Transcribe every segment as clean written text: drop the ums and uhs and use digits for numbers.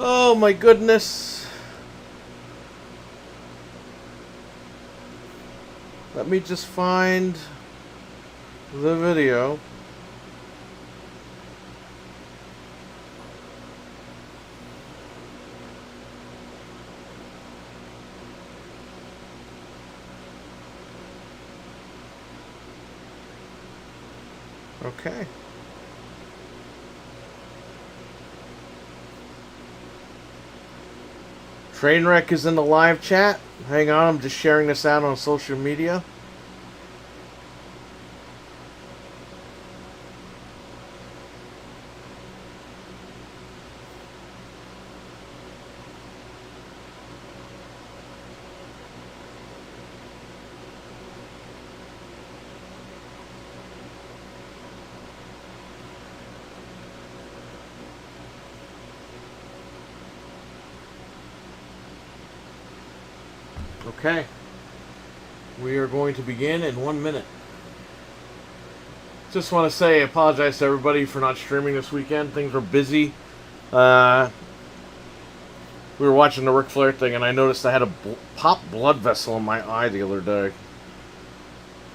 Oh my goodness. Let me just find the video. Okay. Trainwreck is in the live chat. Hang on, I'm just sharing this out on social media. Okay. We are going to begin in 1 minute. Just want to say I apologize to everybody for not streaming this weekend. Things were busy. We were watching the Ric Flair thing and I noticed I had a pop blood vessel in my eye the other day.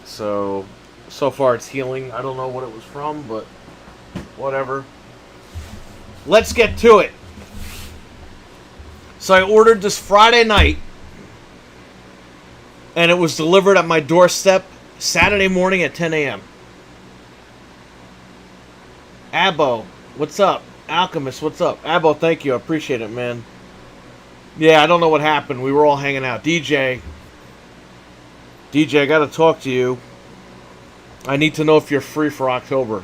So far it's healing. I don't know what it was from, but whatever. Let's get to it. So I ordered this Friday night. And it was delivered at my doorstep Saturday morning at 10 a.m. Abo, what's up? Alchemist, what's up? Abo, thank you. I appreciate it, man. Yeah, I don't know what happened. We were all hanging out. DJ, I gotta talk to you. I need to know if you're free for October.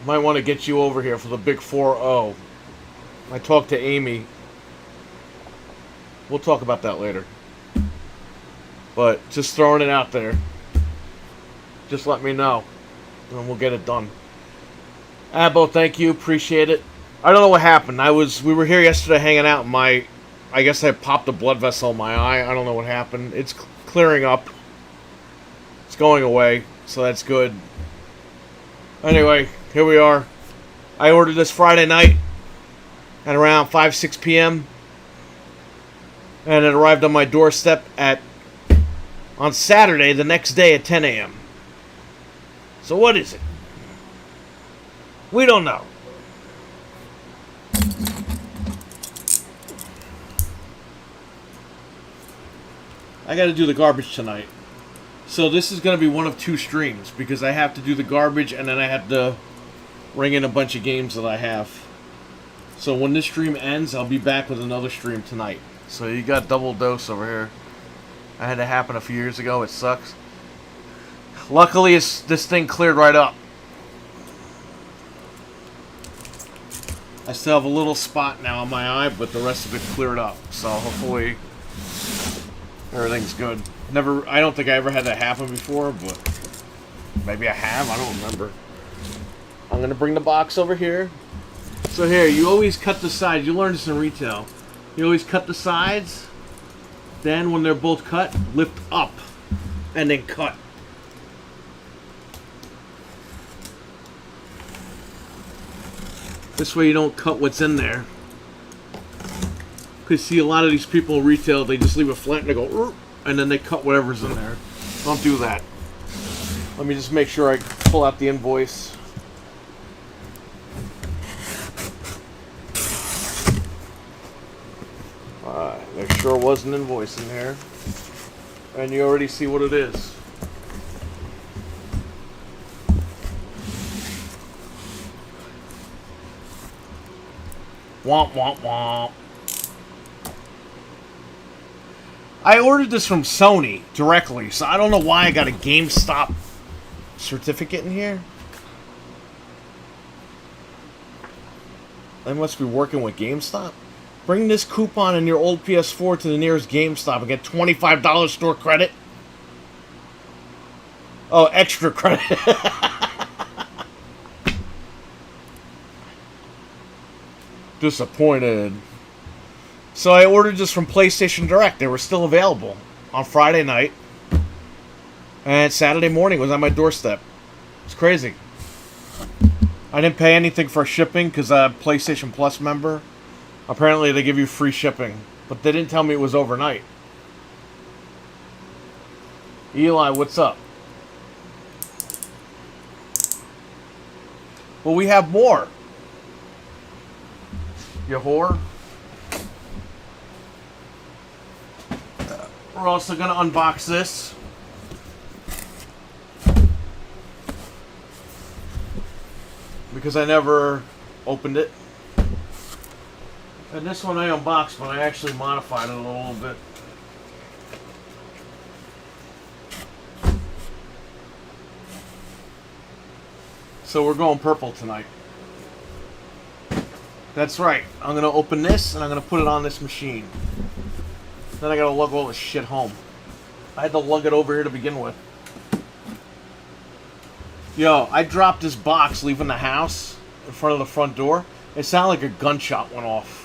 Might want to get you over here for the big 4-0. I talked to Amy. We'll talk about that later. But just throwing it out there. Just let me know. And we'll get it done. Abo, thank you. Appreciate it. I don't know what happened. We were here yesterday hanging out. I guess I popped a blood vessel in my eye. I don't know what happened. It's clearing up. It's going away. So that's good. Anyway, here we are. I ordered this Friday night at around 5-6 p.m. And it arrived on my doorstep on Saturday, the next day at 10 a.m. So what is it? We don't know. I got to do the garbage tonight. So this is going to be one of two streams because I have to do the garbage and then I have to ring in a bunch of games that I have. So when this stream ends, I'll be back with another stream tonight. So you got double dose over here. I had it happen a few years ago. It sucks. Luckily, this thing cleared right up. I still have a little spot now on my eye, but the rest of it cleared up. So hopefully everything's good. I don't think I ever had that happen before, but maybe I have. I don't remember. I'm going to bring the box over here. So here, you always cut the sides. You learn this in retail. You always cut the sides, then when they're both cut, lift up, and then cut. This way you don't cut what's in there. Because see, a lot of these people in retail, they just leave it flat and they go, and then they cut whatever's in there. Don't do that. Let me just make sure I pull out the invoice. There sure was an invoice in here. And you already see what it is. Womp, womp, womp. I ordered this from Sony directly, so I don't know why I got a GameStop certificate in here. I must be working with GameStop. Bring this coupon in your old PS4 to the nearest GameStop and get $25 store credit. Oh, extra credit. Disappointed. So I ordered this from PlayStation Direct. They were still available on Friday night. And Saturday morning was on my doorstep. It's crazy. I didn't pay anything for shipping because I'm a PlayStation Plus member. Apparently they give you free shipping. But they didn't tell me it was overnight. Eli, what's up? Well, we have more. You whore. We're also going to unbox this. Because I never opened it. And this one I unboxed, but I actually modified it a little bit. So we're going purple tonight. That's right. I'm going to open this and I'm going to put it on this machine. Then I got to lug all this shit home. I had to lug it over here to begin with. Yo, I dropped this box leaving the house in front of the front door. It sounded like a gunshot went off.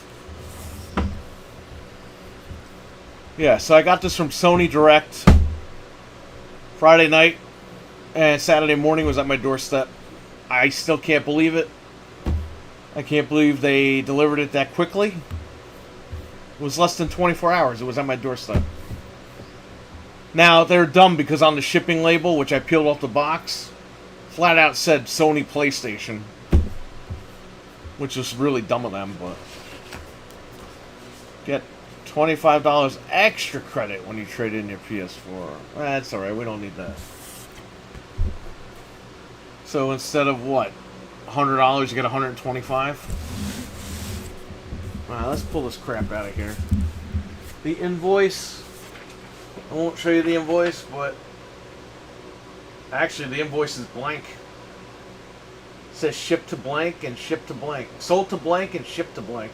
Yeah, so I got this from Sony Direct Friday night, and Saturday morning was at my doorstep. I still can't believe it. I can't believe they delivered it that quickly. It was less than 24 hours. It was at my doorstep. Now, they're dumb because on the shipping label, which I peeled off the box, flat out said Sony PlayStation. Which is really dumb of them, but... Get $25 extra credit when you trade in your PS4. That's alright, we don't need that. So instead of what? $100, you get $125? Wow, let's pull this crap out of here. The invoice... I won't show you the invoice, but... Actually, the invoice is blank. It says ship to blank and ship to blank. Sold to blank and shipped to blank.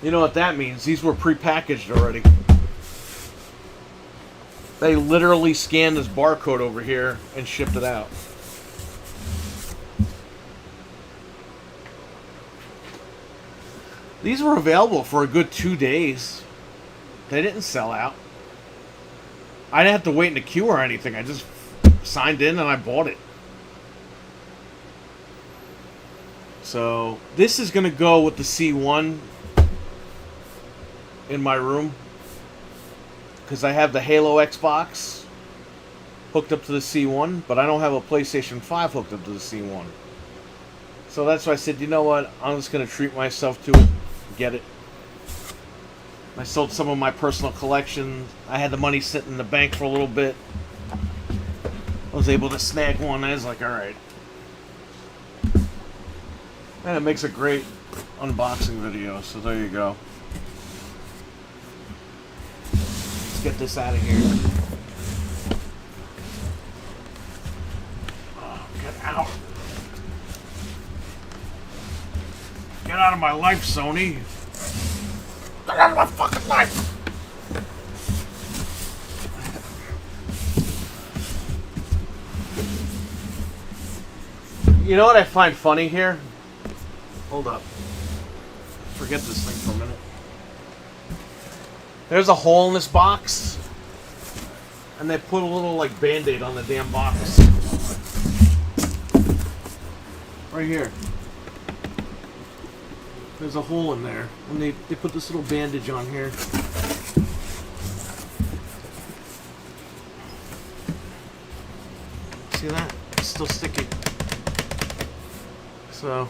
You know what that means? These were prepackaged already. They literally scanned this barcode over here and shipped it out. These were available for a good 2 days. They didn't sell out. I didn't have to wait in the queue or anything. I just signed in and I bought it. So, this is going to go with the C1 in my room. Because I have the Halo Xbox hooked up to the C1, but I don't have a PlayStation 5 hooked up to the C1. So that's why I said, you know what, I'm just going to treat myself to it. Get it. I sold some of my personal collections. I had the money sitting in the bank for a little bit. I was able to snag one. I was like, alright. And it makes a great unboxing video, so there you go. Let's get this out of here. Oh, get out. Get out of my life, Sony. Get out of my fucking life. You know what I find funny here? Hold up. Forget this thing for a minute. There's a hole in this box. And they put a little, like, Band-Aid on the damn box. Right here. There's a hole in there. And they put this little bandage on here. See that? It's still sticky. So...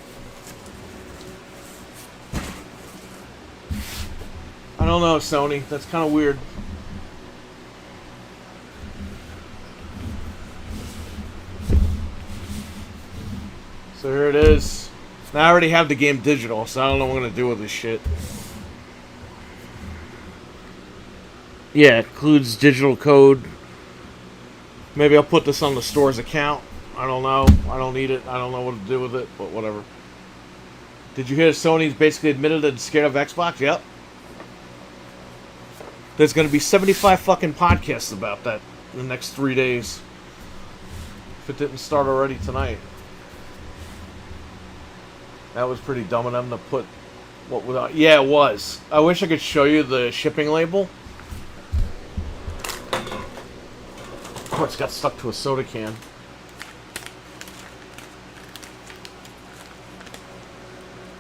I don't know, Sony. That's kind of weird. So here it is. Now I already have the game digital, so I don't know what I'm going to do with this shit. Yeah, it includes digital code. Maybe I'll put this on the store's account. I don't know. I don't need it. I don't know what to do with it, but whatever. Did you hear Sony's basically admitted that it's scared of Xbox? Yep. There's going to be 75 fucking podcasts about that in the next 3 days. If it didn't start already tonight. That was pretty dumb of them to put what without... Yeah, it was. I wish I could show you the shipping label. Of course, it got stuck to a soda can.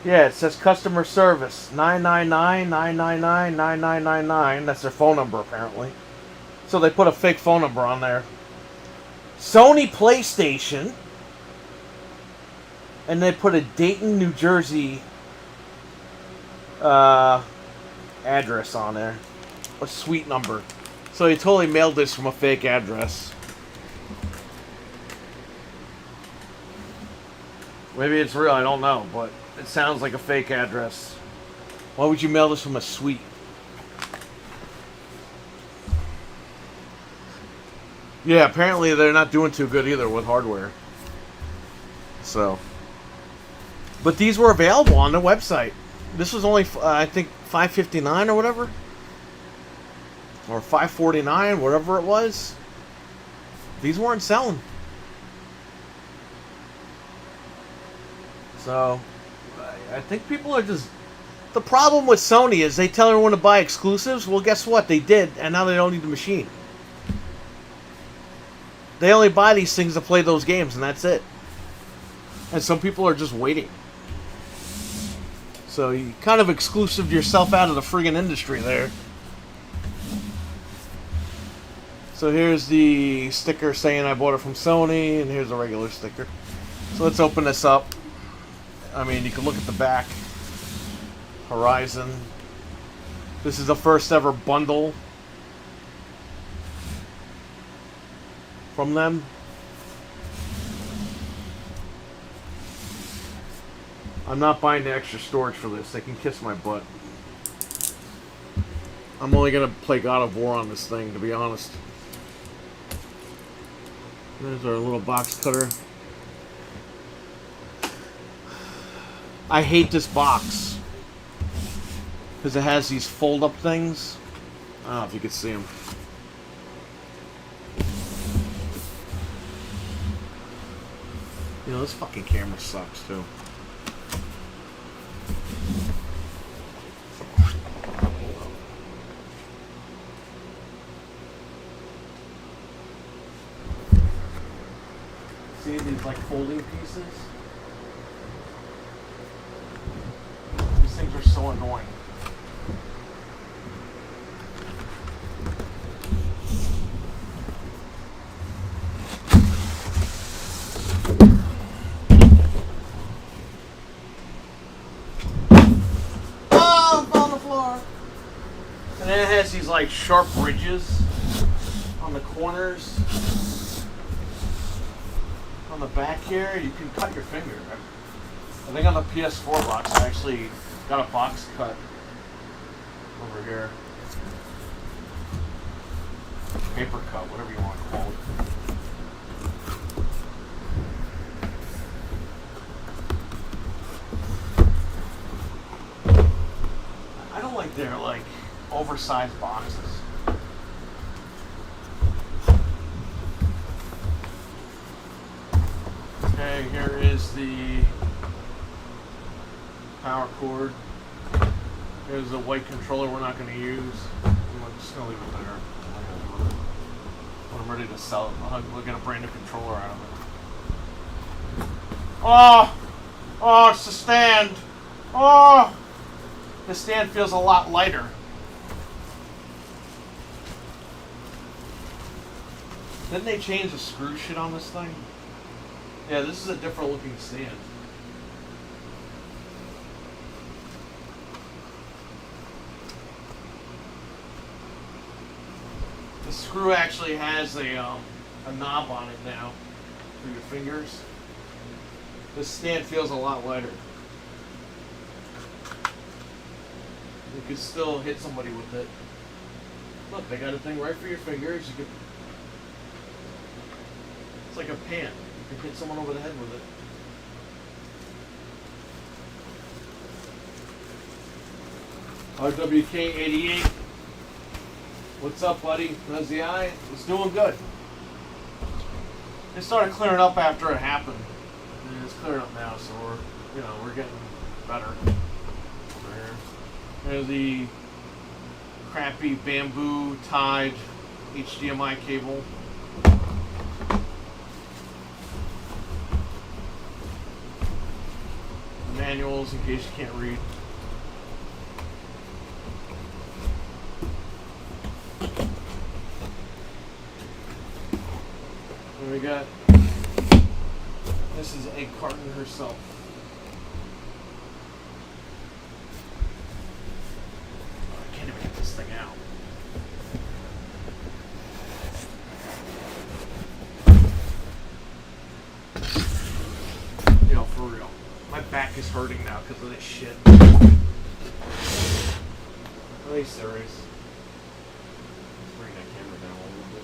Yeah, it says customer service 999-999-9999. That's their phone number apparently. So they put a fake phone number on there. Sony PlayStation, and they put a Dayton, New Jersey address on there. A suite number. So he totally mailed this from a fake address. Maybe it's real, I don't know, but it sounds like a fake address. Why would you mail this from a suite? Yeah, apparently they're not doing too good either with hardware. So. But these were available on the website. This was only, I think, $5.59 or whatever. Or $5.49, whatever it was. These weren't selling. So, I think people are just... The problem with Sony is they tell everyone to buy exclusives. Well, guess what? They did, and now they don't need the machine. They only buy these things to play those games, and that's it. And some people are just waiting. So you kind of exclusived yourself out of the friggin' industry there. So here's the sticker saying I bought it from Sony, and here's a regular sticker. So let's open this up. I mean, you can look at the back. Horizon. This is the first ever bundle from them. I'm not buying the extra storage for this. They can kiss my butt. I'm only going to play God of War on this thing, to be honest. There's our little box cutter. I hate this box. Because it has these fold-up things. I don't know if you can see them. You know, this fucking camera sucks, too. See these, like, folding pieces? These things are so annoying. And then it has these like sharp ridges on the corners. On the back here, you can cut your finger. I think on the PS4 box, I actually got a box cut over here. Paper cut, whatever you want to call it. I don't like their like oversized boxes. Okay, here is the power cord. Here's a white controller we're not going to use. I'm just going to leave it there. When I'm ready to sell it, we'll get a brand new controller out of it. Oh, it's the stand. Oh, the stand feels a lot lighter. Didn't they change the screw shit on this thing? Yeah, this is a different looking stand. The screw actually has a knob on it now for your fingers. This stand feels a lot lighter. You could still hit somebody with it. Look, they got a thing right for your fingers. You could. It's like a pan. You can hit someone over the head with it. RWK88. What's up, buddy? How's the eye? It's doing good. It started clearing up after it happened. And it's clearing up now, so we're getting better over here. There's the crappy bamboo tied HDMI cable. manuals in case you can't read. And we got Mrs. Egg Carton herself. Oh, I can't even get this thing out. Yo, for real. My back is hurting now because of this shit. Are you serious? Let's bring that camera down a little bit.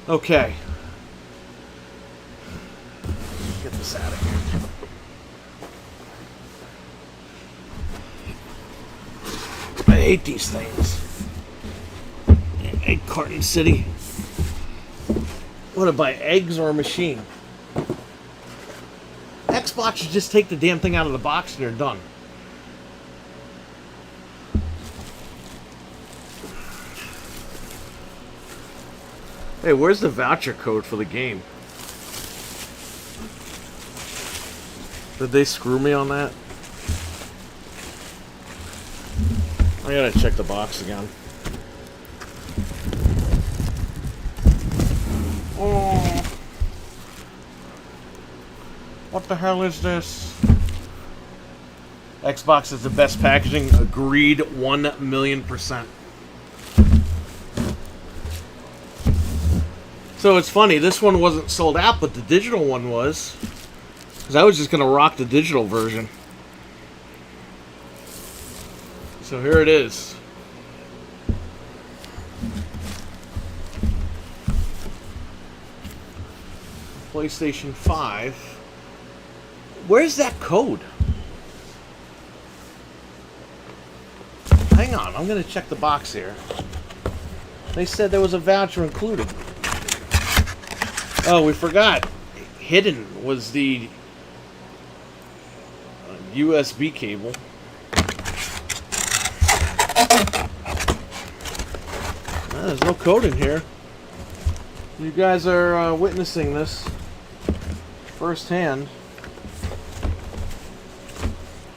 Okay. Get this out of here. I hate these things. Egg Carton City. What, to buy eggs or a machine? Xbox should just take the damn thing out of the box and you're done. Hey, where's the voucher code for the game? Did they screw me on that? I gotta check the box again. Oh. What the hell is this? Xbox is the best packaging. Agreed 1,000,000%. So it's funny, this one wasn't sold out, but the digital one was. Because I was just going to rock the digital version. So here it is. PlayStation 5. Where's that code? Hang on, I'm going to check the box here. They said there was a voucher included. Oh, we forgot. Hidden was the USB cable. There's no code in here. You guys are witnessing this firsthand.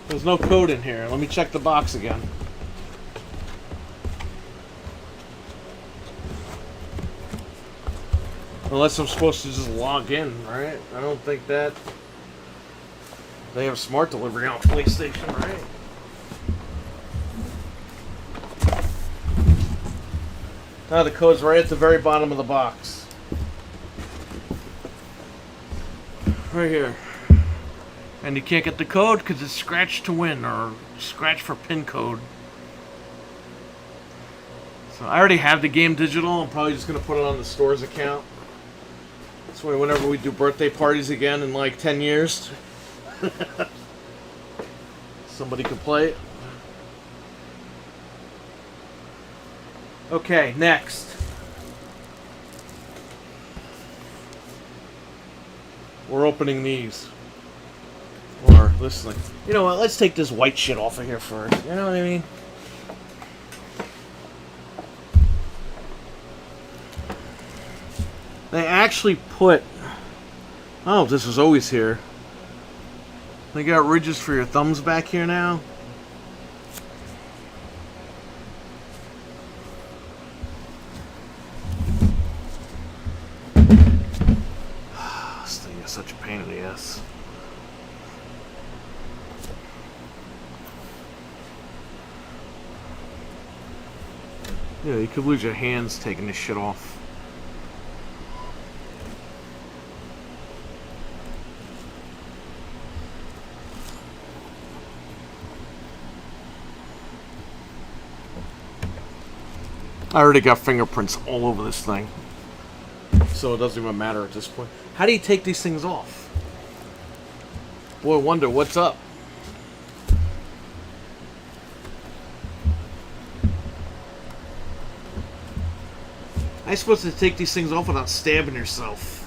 There's no code in here. Let me check the box again. Unless I'm supposed to just log in, right? I don't think that... They have smart delivery on PlayStation, right? Now the code's right at the very bottom of the box. Right here. And you can't get the code because it's scratch to win or scratch for pin code. So I already have the game digital. I'm probably just going to put it on the store's account. This way whenever we do birthday parties again in like 10 years, somebody could play it. Okay, next. We're opening these. Or this thing. You know what, let's take this white shit off of here first. You know what I mean? They actually put... Oh, this was always here. They got ridges for your thumbs back here now. This thing is such a pain in the ass. Yeah, you could lose your hands taking this shit off. I already got fingerprints all over this thing. So it doesn't even matter at this point. How do you take these things off? Boy, wonder what's up. How are you supposed to take these things off without stabbing yourself?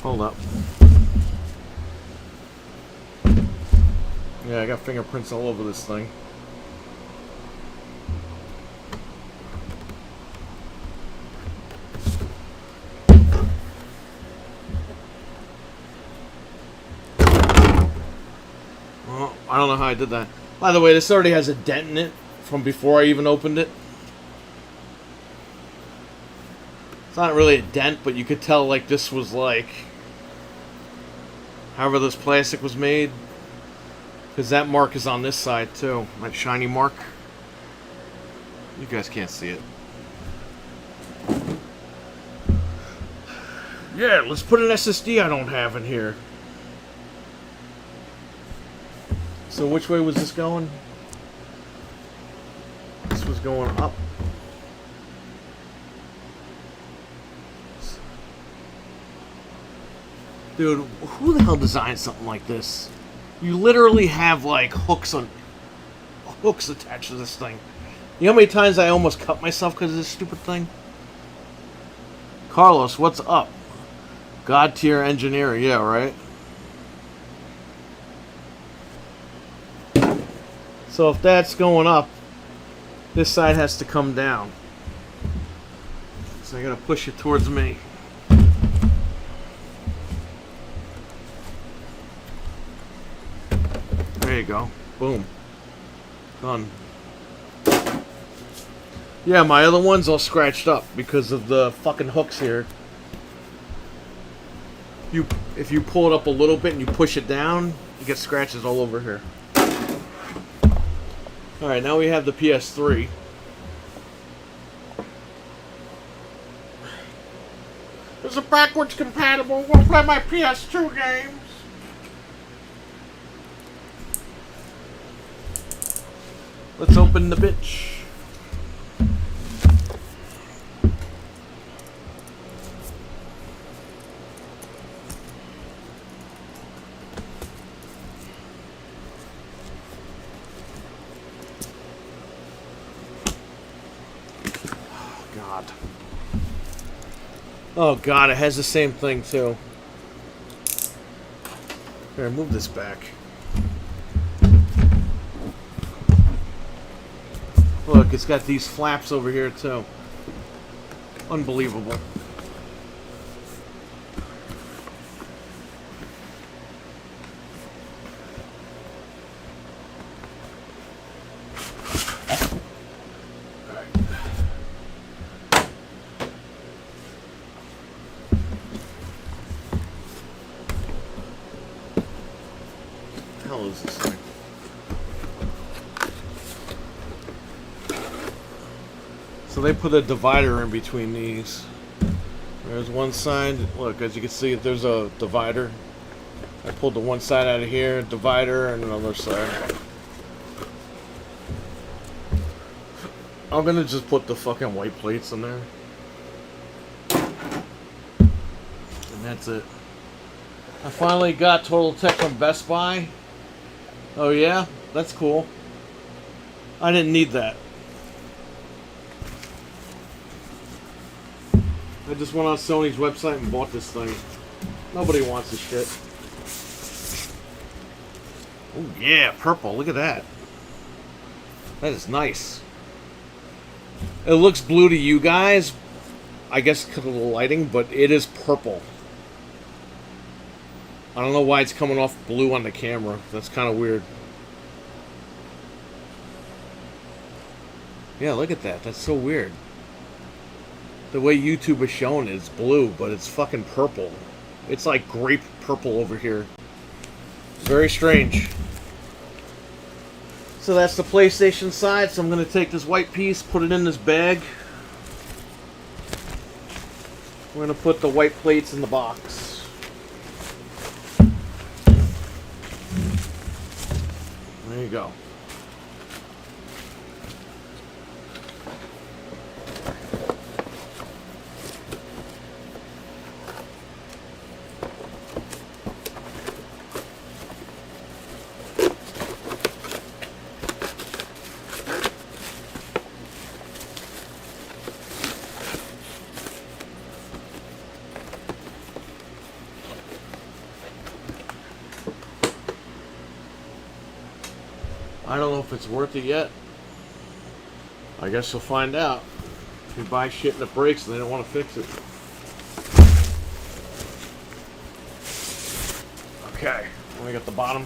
Hold up. Yeah, I got fingerprints all over this thing. Well, I don't know how I did that. By the way, this already has a dent in it from before I even opened it. It's not really a dent, but you could tell like this was like however this plastic was made. Because that mark is on this side too. That shiny mark. You guys can't see it. Yeah, let's put an SSD I don't have in here. So which way was this going? This was going up. Dude, who the hell designed something like this? You literally have like hooks attached to this thing. You know how many times I almost cut myself because of this stupid thing? Carlos, what's up? God tier engineer, yeah, right? So if that's going up, this side has to come down. So I gotta push it towards me. There you go. Boom. Done. Yeah, my other one's all scratched up because of the fucking hooks here. If you pull it up a little bit and you push it down, you get scratches all over here. Alright, now we have the PS3. Is it backwards compatible? We'll play my PS2 games. Let's open the bitch. Oh god, it has the same thing too. Here, move this back. Look, it's got these flaps over here too. Unbelievable. Is this thing? So they put a divider in between these. There's one side. Look, as you can see, there's a divider. I pulled the one side out of here, divider, and another side. I'm gonna just put the fucking white plates in there. And that's it. I finally got Total Tech from Best Buy. Oh yeah? That's cool. I didn't need that. I just went on Sony's website and bought this thing. Nobody wants this shit. Oh yeah, purple. Look at that. That is nice. It looks blue to you guys. I guess because of the lighting, but it is purple. I don't know why it's coming off blue on the camera. That's kind of weird. Yeah, look at that. That's so weird. The way YouTube is showing it, it's blue, but it's fucking purple. It's like grape purple over here. Very strange. So that's the PlayStation side. So I'm going to take this white piece, put it in this bag. We're going to put the white plates in the box. There you go. I don't know if it's worth it yet. I guess you'll find out. If you buy shit and it breaks and they don't want to fix it. Okay, let me get the bottom.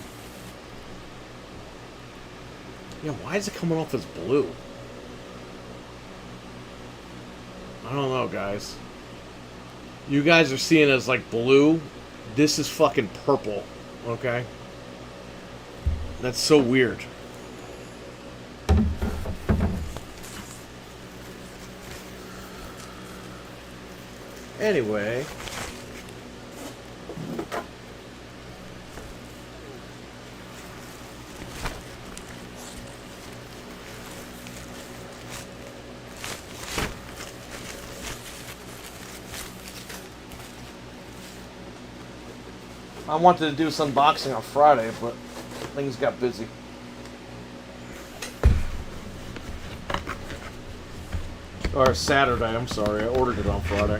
Yeah, why is it coming off as blue? I don't know, guys. You guys are seeing it as like blue. This is fucking purple, okay? That's so weird. Anyway. I wanted to do some unboxing on Friday, but things got busy. Or Saturday, I'm sorry. I ordered it on Friday.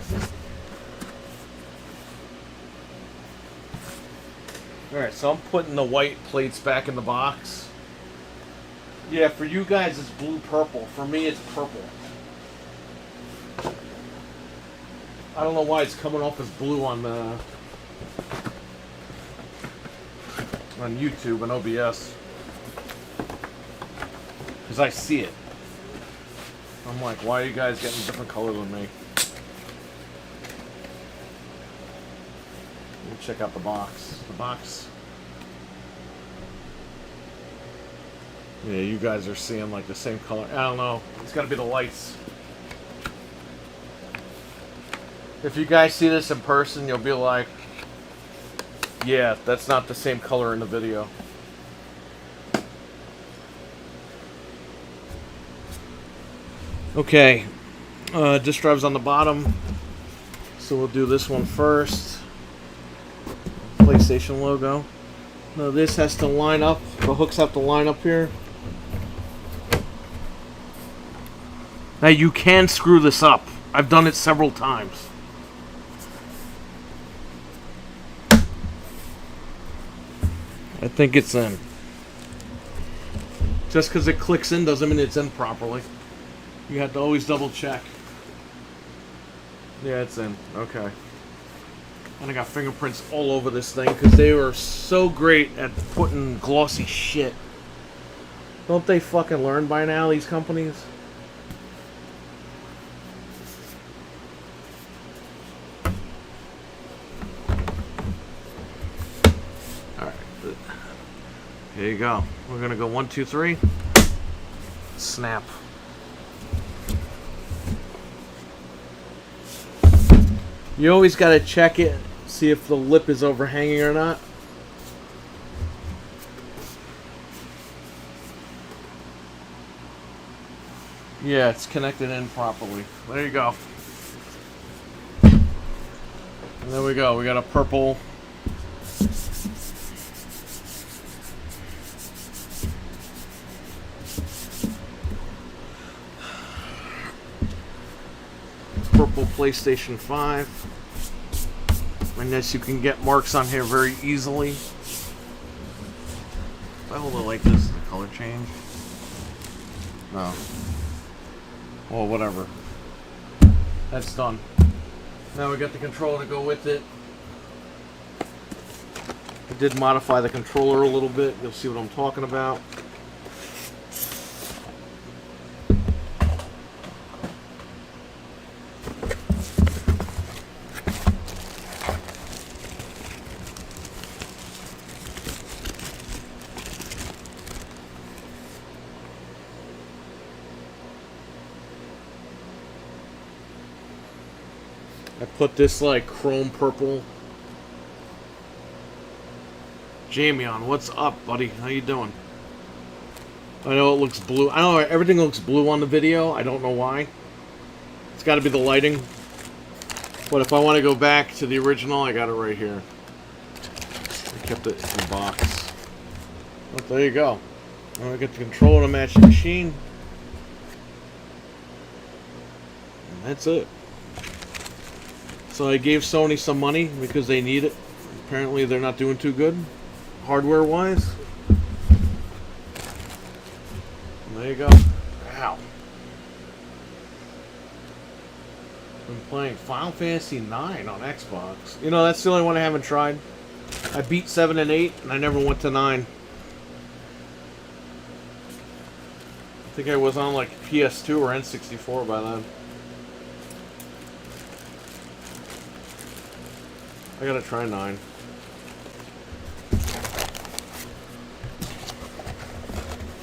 Alright, so I'm putting the white plates back in the box. Yeah, for you guys it's blue-purple. For me it's purple. I don't know why it's coming off as blue on YouTube and OBS. Because I see it. I'm like, why are you guys getting a different color than me? Let me check out the box. The box. Yeah, you guys are seeing like the same color. I don't know. It's got to be the lights. If you guys see this in person, you'll be like, yeah, that's not the same color in the video. Okay, disk drive's on the bottom, so we'll do this one first. PlayStation logo. Now this has to line up, the hooks have to line up here. Now you can screw this up. I've done it several times. I think it's in. Just because it clicks in doesn't mean it's in properly. You have to always double check. Yeah, it's in. Okay. And I got fingerprints all over this thing because they were so great at putting glossy shit. Don't they fucking learn by now, these companies? Alright. Here you go. We're gonna go 1, 2, 3. Snap. You always gotta check it, see if the lip is overhanging or not. Yeah, it's connected in properly. There you go. And there we go. We got a purple. Purple PlayStation 5. And this, you can get marks on here very easily. If I hold it like this, does the color change? No. Well, whatever. That's done. Now we got the controller to go with it. I did modify the controller a little bit. You'll see what I'm talking about. I put this like chrome purple. Jamie on, what's up, buddy? How you doing? I know it looks blue. I know everything looks blue on the video. I don't know why. It's got to be the lighting. But if I want to go back to the original, I got it right here. I kept it in the box. Well, there you go. Now I get the controller to match the machine. And that's it. So I gave Sony some money because they need it. Apparently they're not doing too good, hardware-wise. There you go. Ow. Been playing Final Fantasy 9 on Xbox. You know, that's the only one I haven't tried. I beat 7 and 8, and I never went to 9. I think I was on like PS2 or N64 by then. I gotta try 9.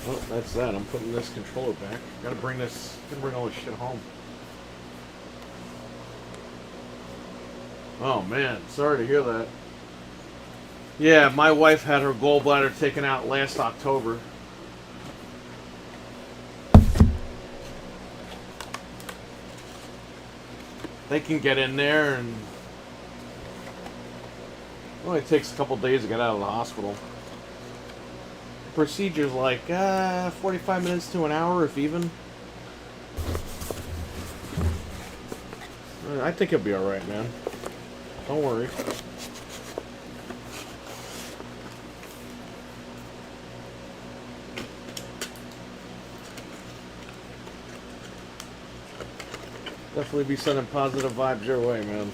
Oh, that's that. I'm putting this controller back. Gotta bring all this shit home. Oh man, sorry to hear that. Yeah, my wife had her gallbladder taken out last October. They can get in there and it only takes a couple days to get out of the hospital. Procedure's like 45 minutes to an hour, if even. I think it'll be alright, man. Don't worry. Definitely be sending positive vibes your way, man.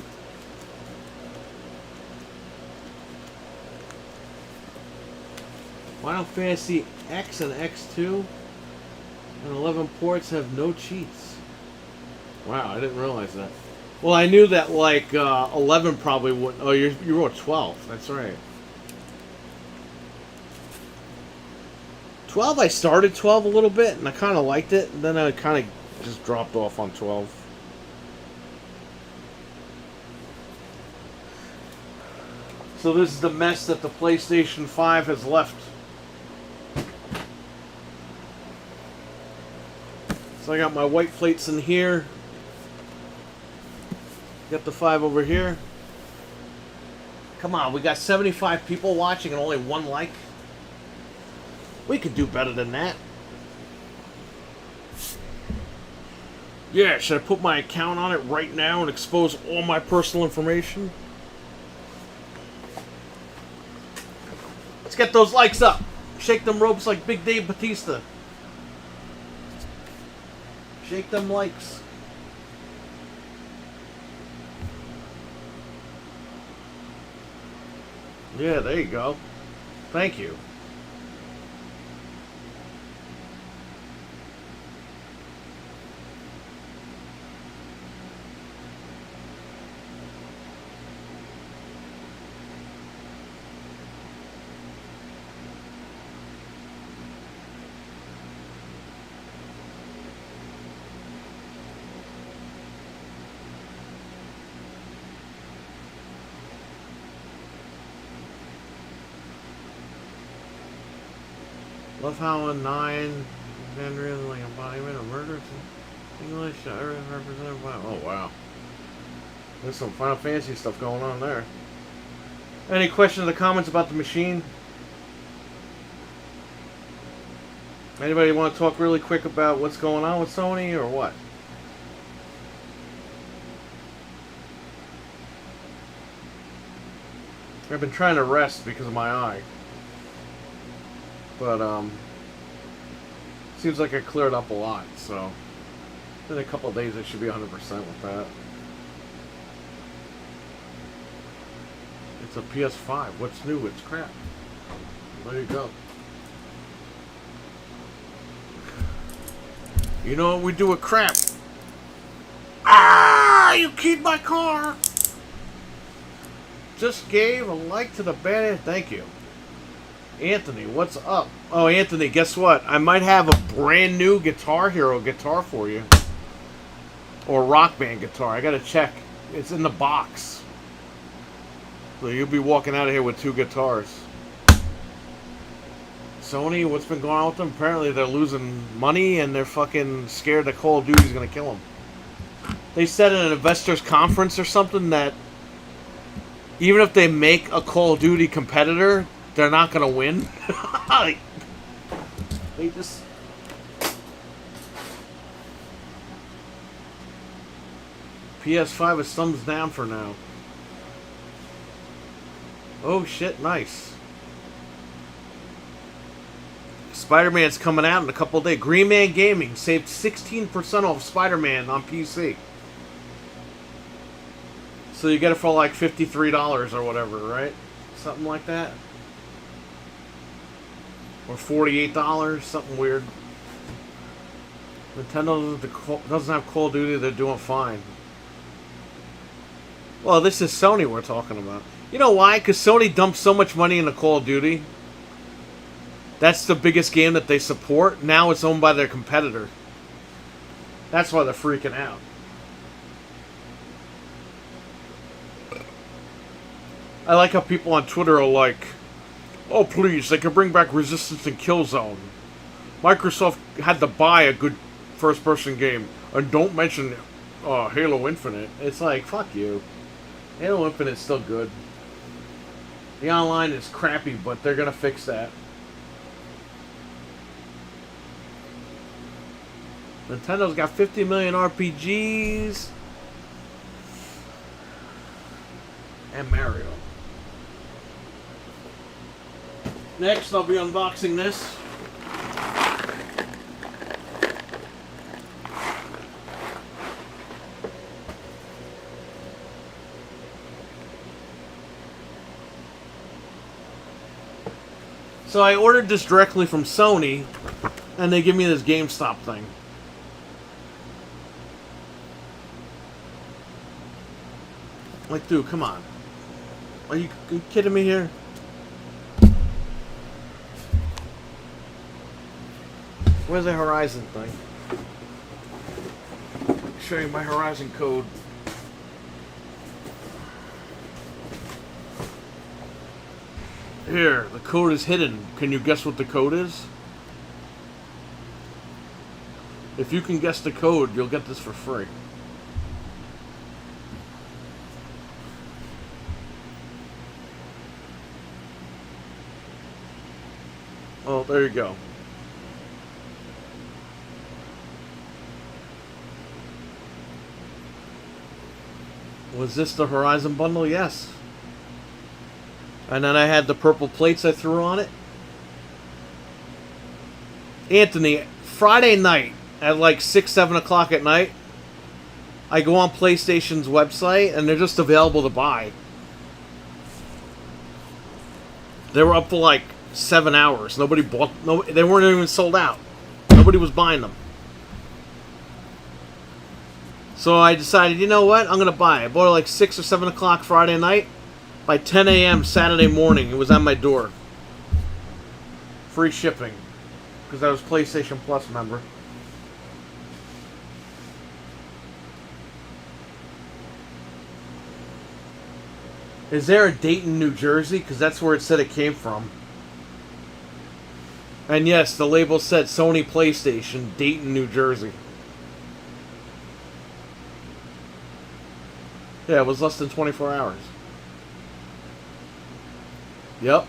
Final Fantasy X and X2 and 11 ports have no cheats. Wow, I didn't realize that. Well, I knew that like 11 probably wouldn't. Oh, you wrote 12. That's right. 12, I started 12 a little bit, and I kind of liked it. And then I kind of just dropped off on 12. So this is the mess that the PlayStation 5 has left. So I got my white plates in here. Got the 5 over here. Come on, we got 75 people watching and only 1 like. We could do better than that. Yeah, should I put my account on it right now and expose all my personal information? Let's get those likes up. Shake them ropes like Big Dave Batista. Shake them likes. Yeah, there you go. Thank you. Love how in 9 then really like embodiment of murder. English represented by. Oh wow. There's some Final Fantasy stuff going on there. Any questions or comments about the machine? Anybody want to talk really quick about what's going on with Sony or what? I've been trying to rest because of my eye. But, seems like I cleared up a lot, so in a couple of days I should be 100% with that. It's a PS5. What's new? It's crap. There you go. You know what we do with crap? Ah! You keyed my car! Just gave a like to the bad. Thank you. Anthony, what's up? Oh, Anthony, guess what? I might have a brand new Guitar Hero guitar for you. Or Rock Band guitar. I gotta check. It's in the box. So you'll be walking out of here with 2 guitars. Sony, what's been going on with them? Apparently they're losing money and they're fucking scared that Call of Duty's gonna kill them. They said in an investors conference or something that even if they make a Call of Duty competitor, they're not gonna win. They just. PS5 is thumbs down for now. Oh shit, nice. Spider-Man's coming out in a couple of days. Green Man Gaming saved 16% off Spider-Man on PC. So you get it for like $53 or whatever, right? Something like that. Or $48, something weird. Nintendo doesn't have Call of Duty, they're doing fine. Well, this is Sony we're talking about. You know why? Because Sony dumped so much money into Call of Duty. That's the biggest game that they support. Now it's owned by their competitor. That's why they're freaking out. I like how people on Twitter are like, oh please, they could bring back Resistance and Killzone. Microsoft had to buy a good first-person game. And don't mention Halo Infinite. It's like, fuck you. Halo Infinite's still good. The online is crappy, but they're going to fix that. Nintendo's got 50 million RPGs. And Mario. Next, I'll be unboxing this. So I ordered this directly from Sony, and they give me this GameStop thing. Like, dude, come on. Are you kidding me here? Where's the Horizon thing? I'll show you my Horizon code. Here, the code is hidden. Can you guess what the code is? If you can guess the code, you'll get this for free. Oh, there you go. Was this the Horizon bundle? Yes. And then I had the purple plates I threw on it. Anthony, Friday night at like 6, 7 o'clock at night, I go on PlayStation's website and they're just available to buy. They were up for like 7 hours. Nobody bought. No, they weren't even sold out. Nobody was buying them. So I decided, you know what? I'm going to buy it. I bought it like 6 or 7 o'clock Friday night. By 10 a.m. Saturday morning, it was at my door. Free shipping. Because I was PlayStation Plus member. Is there a Dayton, New Jersey? Because that's where it said it came from. And yes, the label said Sony PlayStation, Dayton, New Jersey. Yeah, it was less than 24 hours. Yep.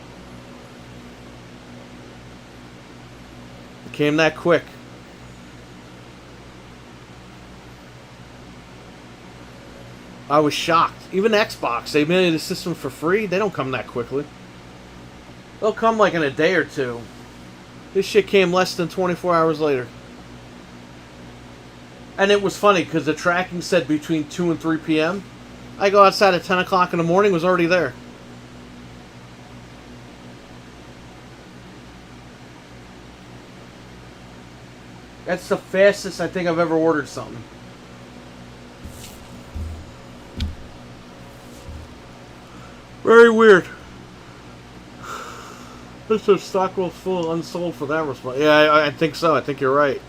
It came that quick. I was shocked. Even Xbox, they made the system for free. They don't come that quickly. They'll come like in a day or two. This shit came less than 24 hours later. And it was funny because the tracking said between 2 and 3 p.m. I go outside at 10 o'clock in the morning, it was already there. That's the fastest I think I've ever ordered something. Very weird. This says stock was full unsold for that response. Yeah, I think so. I think you're right.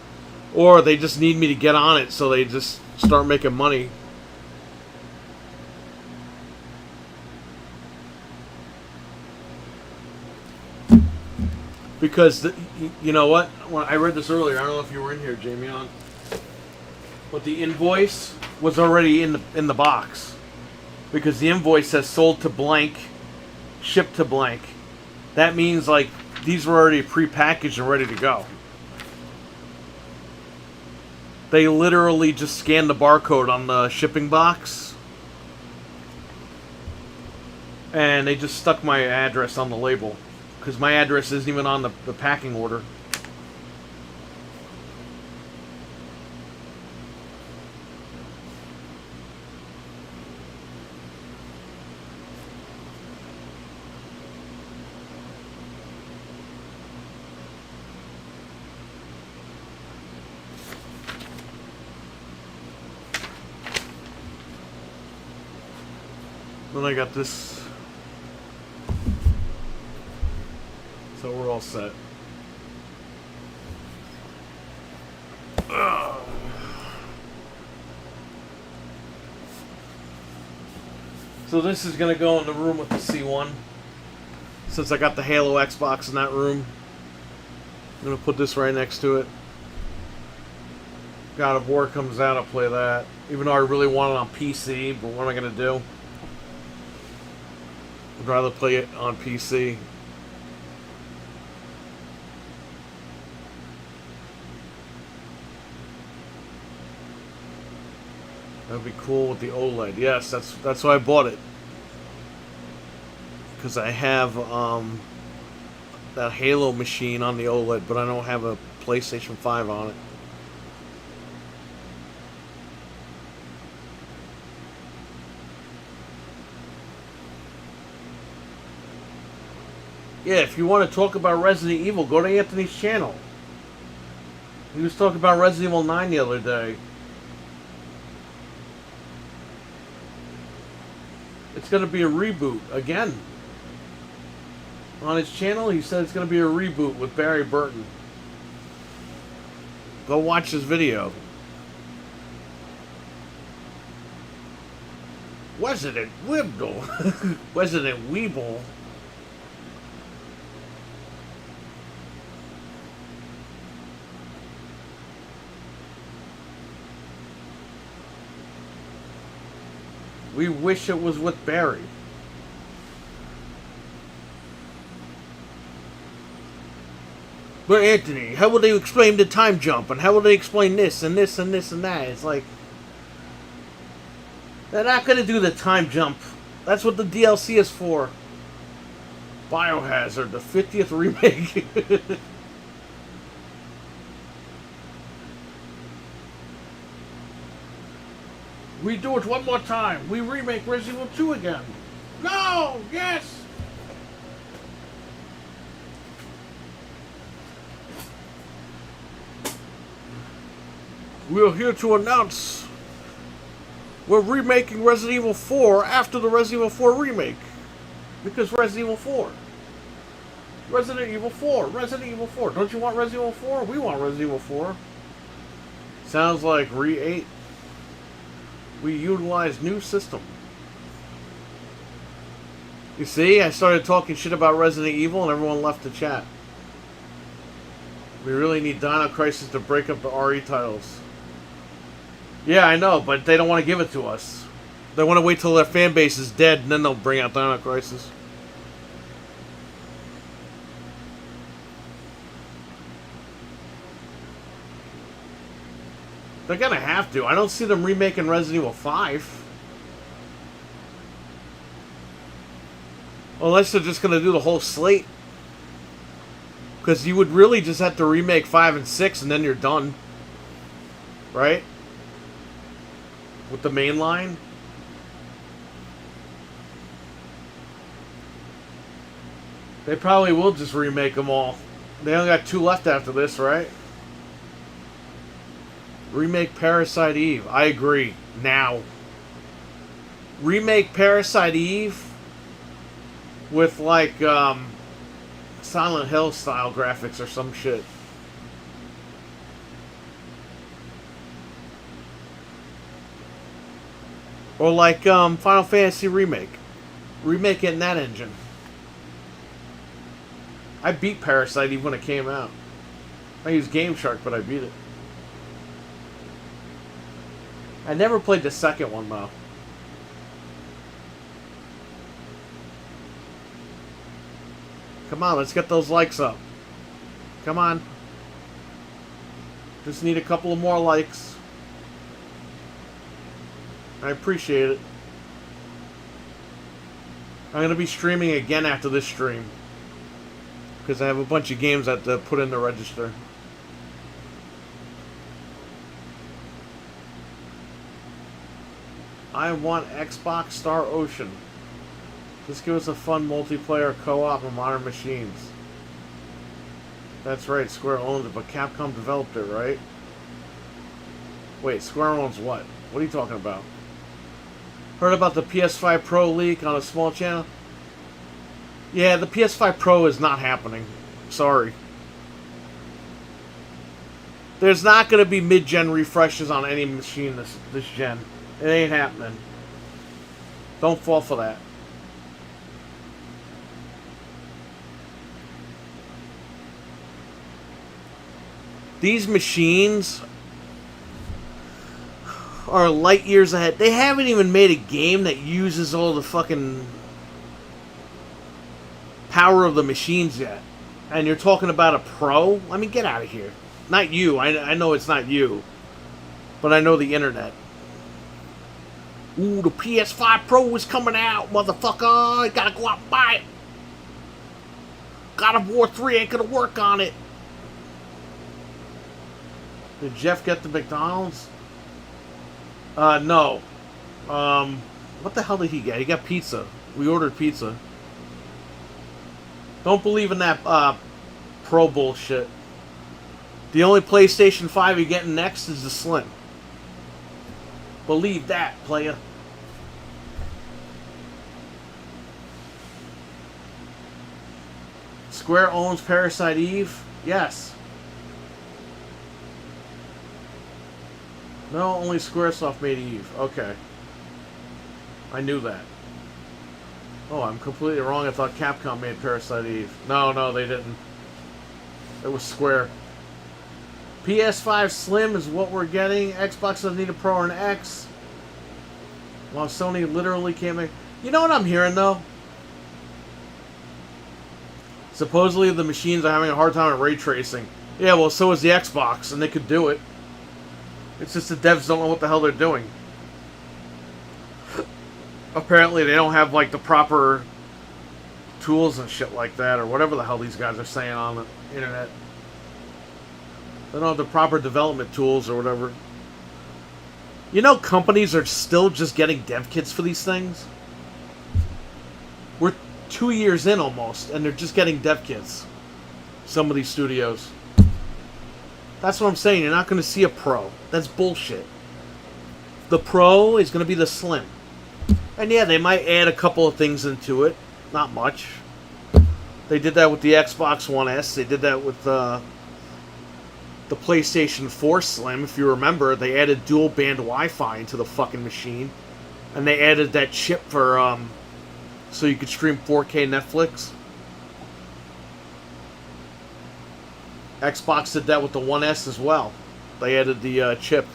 Or they just need me to get on it, so they just start making money. Because, you know what? When I read this earlier. I don't know if you were in here, Jamie, on. But the invoice was already in the box. Because the invoice says sold to blank, shipped to blank. That means, like, these were already pre-packaged and ready to go. They literally just scanned the barcode on the shipping box. And they just stuck my address on the label. Because my address isn't even on the packing order. Then I got this. So we're all set. So this is going to go in the room with the C1. Since I got the Halo Xbox in that room, I'm going to put this right next to it. God of War comes out, I'll play that. Even though I really want it on PC, but what am I going to do? I'd rather play it on PC. That'd be cool with the OLED. Yes, that's why I bought it. Because I have that Halo machine on the OLED, but I don't have a PlayStation 5 on it. Yeah, if you want to talk about Resident Evil, go to Anthony's channel. He was talking about Resident Evil 9 the other day. It's going to be a reboot again. On his channel, he said it's going to be a reboot with Barry Burton. Go watch his video. Resident Weeble. Resident Weeble. We wish it was with Barry. But Anthony, how will they explain the time jump? And how will they explain this and this and this and that? It's like, they're not going to do the time jump. That's what the DLC is for. Biohazard, the 50th remake. We do it one more time. We remake Resident Evil 2 again. No! Yes! We're here to announce we're remaking Resident Evil 4 after the Resident Evil 4 remake. Because Resident Evil 4. Resident Evil 4. Resident Evil 4. Don't you want Resident Evil 4? We want Resident Evil 4. Sounds like Re-8. We utilize new system. You see, I started talking shit about Resident Evil and everyone left the chat. We really need Dino Crisis to break up the RE titles. Yeah, I know, but they don't want to give it to us. They want to wait till their fan base is dead and then they'll bring out Dino Crisis. They're gonna have to. I don't see them remaking Resident Evil 5. Unless they're just gonna do the whole slate. Because you would really just have to remake 5 and 6 and then you're done. Right? With the main line. They probably will just remake them all. They only got 2 left after this, right? Remake Parasite Eve. I agree. Now. Remake Parasite Eve with like Silent Hill style graphics or some shit. Or like Final Fantasy Remake. Remake it in that engine. I beat Parasite Eve when it came out. I used Game Shark, but I beat it. I never played the second one, though. Come on, let's get those likes up. Come on. Just need a couple of more likes. I appreciate it. I'm going to be streaming again after this stream. Because I have a bunch of games I have to put in the register. I want Xbox Star Ocean. Just give us a fun multiplayer co-op on modern machines. That's right, Square owns it, but Capcom developed it, right? Wait, Square owns what? What are you talking about? Heard about the PS5 Pro leak on a small channel? Yeah, the PS5 Pro is not happening. Sorry. There's not going to be mid-gen refreshes on any machine this gen. It ain't happening. Don't fall for that. These machines are light years ahead. They haven't even made a game that uses all the fucking power of the machines yet. And you're talking about a Pro? I mean, get out of here. Not you. I know it's not you. But I know the internet. Ooh, the PS5 Pro is coming out, motherfucker. I gotta go out and buy it. God of War 3 ain't gonna work on it. Did Jeff get the McDonald's? No. What the hell did he get? He got pizza. We ordered pizza. Don't believe in that Pro bullshit. The only PlayStation 5 you're getting next is the Slim. Believe that, player. Square owns Parasite Eve? Yes. No, only Squaresoft made Eve. Okay. I knew that. Oh, I'm completely wrong. I thought Capcom made Parasite Eve. No, they didn't. It was Square. PS5 Slim is what we're getting. Xbox doesn't need a Pro or an X. While Sony literally can't make... You know what I'm hearing, though? Supposedly the machines are having a hard time at ray tracing. Yeah, well, so is the Xbox, and they could do it. It's just the devs don't know what the hell they're doing. Apparently they don't have, like, the proper tools and shit like that, or whatever the hell these guys are saying on the internet. They don't have the proper development tools or whatever. You know, companies are still just getting dev kits for these things? We're 2 years in almost, and they're just getting dev kits. Some of these studios. That's what I'm saying. You're not going to see a Pro. That's bullshit. The Pro is going to be the Slim. And yeah, they might add a couple of things into it. Not much. They did that with the Xbox One S. They did that with the PlayStation 4 Slim. If you remember, they added dual band Wi-Fi into the fucking machine. And they added that chip for, so you could stream 4K Netflix. Xbox did that with the One S as well. They added the chip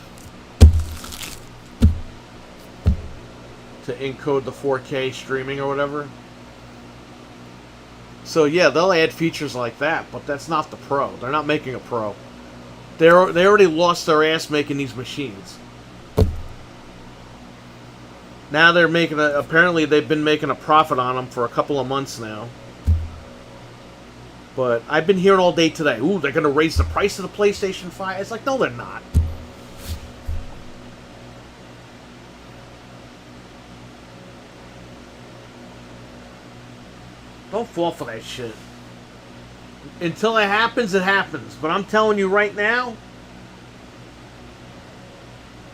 to encode the 4K streaming or whatever. So yeah, they'll add features like that, but that's not the Pro. They're not making a Pro. They already lost their ass making these machines. Now they're making apparently they've been making a profit on them for a couple of months now. But I've been hearing all day today, ooh, they're going to raise the price of the PlayStation 5. It's like, no, they're not. Don't fall for that shit. Until it happens, it happens. But I'm telling you right now,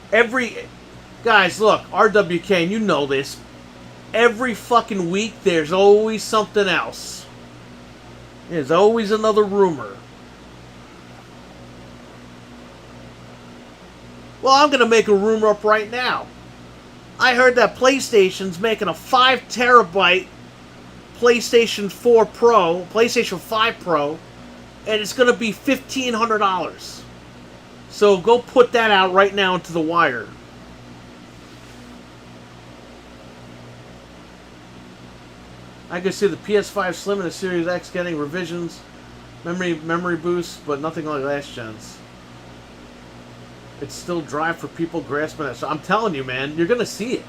guys, look, RWK, and you know this, every fucking week there's always something else. There's always another rumor. Well, I'm going to make a rumor up right now. I heard that PlayStation's making a 5 terabyte PlayStation 4 Pro, PlayStation 5 Pro, and it's going to be $1,500. So go put that out right now into the wire. I can see the PS5 Slim and the Series X getting revisions, memory boosts, but nothing like last gens. It's still dry for people grasping it. So I'm telling you, man, you're gonna see it.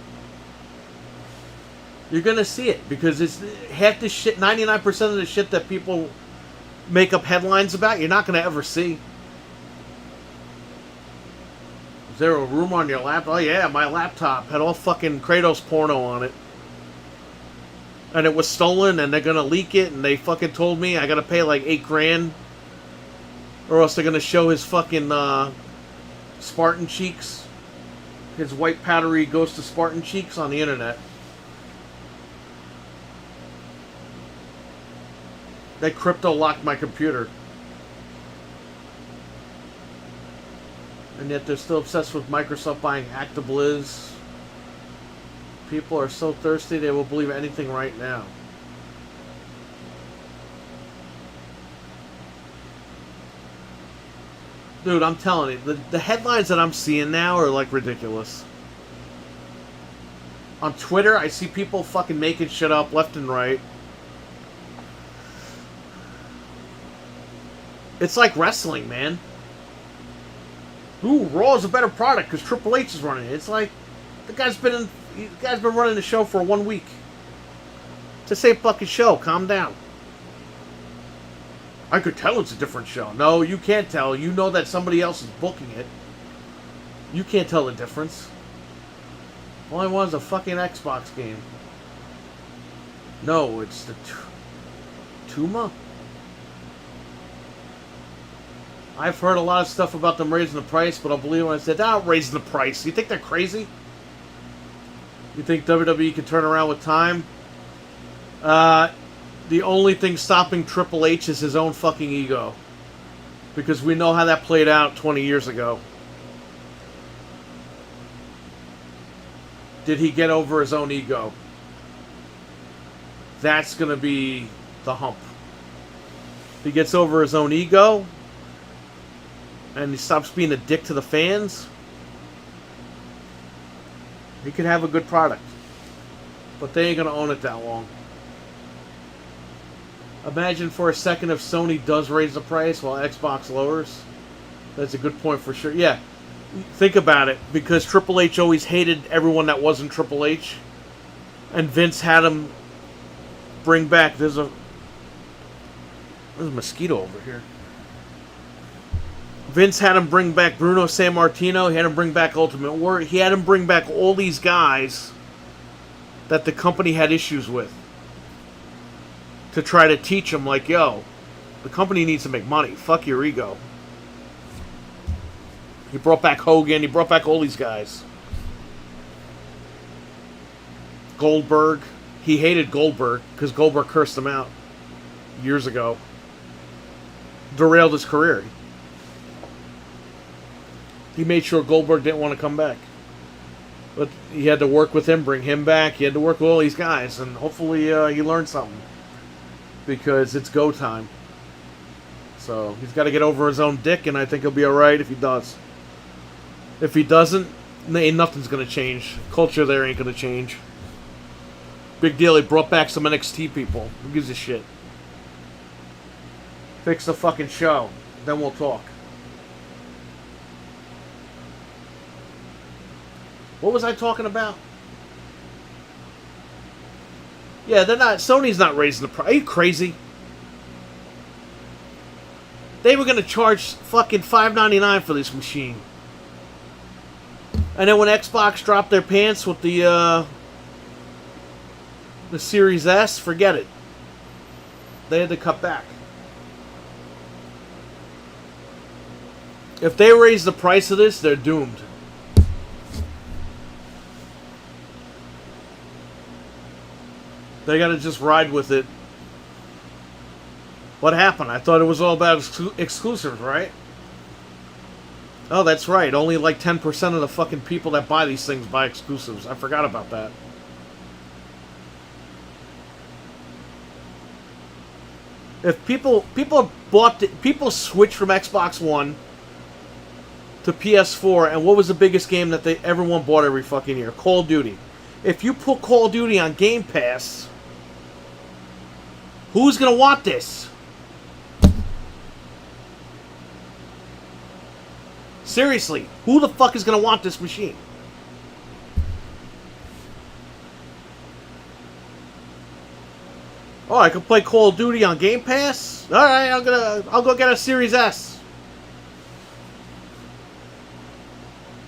You're gonna see it because it's half the shit, 99% of the shit that people make up headlines about. You're not gonna ever see. Is there a rumor on your laptop? Oh yeah, my laptop had all fucking Kratos porno on it. And it was stolen, and they're gonna leak it, and they fucking told me I gotta pay like $8 grand, or else they're gonna show his fucking Spartan cheeks. his white powdery Ghost of Spartan cheeks on the internet. They crypto locked my computer. And yet they're still obsessed with Microsoft buying ActiBliz. People are so thirsty they will believe anything right now. Dude, I'm telling you, the headlines that I'm seeing now are like ridiculous. On Twitter, I see people fucking making shit up left and right. It's like wrestling, man. Ooh, Raw is a better product because Triple H is running it. It's like the guy's been running the show for 1 week. It's the same fucking show. Calm down. I could tell it's a different show. No, you can't tell. You know that somebody else is booking it. You can't tell the difference. All I want is a fucking Xbox game. No, it's the Tuma. I've heard a lot of stuff about them raising the price, but I'll believe when I said, "Ah, raising the price." You think they're crazy? You think WWE can turn around with time? The only thing stopping Triple H is his own fucking ego. Because we know how that played out 20 years ago. Did he get over his own ego? That's going to be the hump. If he gets over his own ego and he stops being a dick to the fans, he could have a good product. But they ain't going to own it that long. Imagine for a second if Sony does raise the price while Xbox lowers. That's a good point for sure. Yeah, think about it. Because Triple H always hated everyone that wasn't Triple H. And Vince had him bring back... There's a mosquito over here. Vince had him bring back Bruno Sammartino. He had him bring back Ultimate Warrior. He had him bring back all these guys that the company had issues with. To try to teach him, like, yo, the company needs to make money. Fuck your ego. He brought back Hogan. He brought back all these guys. Goldberg. He hated Goldberg because Goldberg cursed him out years ago. Derailed his career. He made sure Goldberg didn't want to come back. But he had to work with him, bring him back. He had to work with all these guys. And hopefully he learned something. Because it's go time. So he's got to get over his own dick, and I think he'll be alright if he does. If he doesn't, ain't nothing's going to change. Culture there ain't going to change. Big deal, he brought back some NXT people. Who gives a shit? Fix the fucking show. Then we'll talk. What was I talking about? Yeah, they're not. Sony's not raising the price. Are you crazy? They were gonna charge fucking $5.99 for this machine, and then when Xbox dropped their pants with the Series S, forget it. They had to cut back. If they raise the price of this, they're doomed. They gotta just ride with it. What happened? I thought it was all about exclusives, right? Oh, that's right. Only like 10% of the fucking people that buy these things buy exclusives. I forgot about that. If people switch from Xbox One to PS4, and what was the biggest game that everyone bought every fucking year? Call of Duty. If you put Call of Duty on Game Pass, who's gonna want this? Seriously, who the fuck is gonna want this machine? Oh, I can play Call of Duty on Game Pass? Alright, I'll go get a Series S.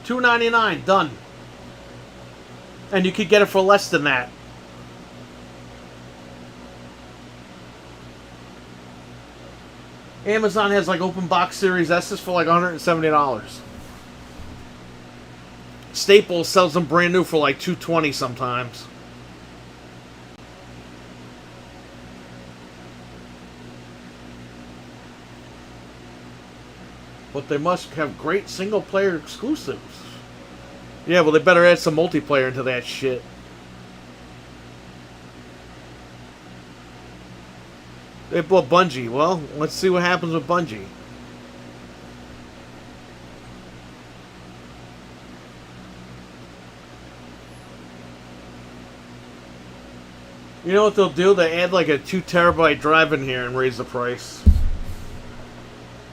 $2.99, done. And you could get it for less than that. Amazon has like open box Series S's for like $170. Staples sells them brand new for like $220 sometimes. But they must have great single-player exclusives. Yeah, well, they better add some multiplayer into that shit. They bought Bungie. Well, let's see what happens with Bungie. You know what they'll do? They add like a 2 terabyte drive in here and raise the price.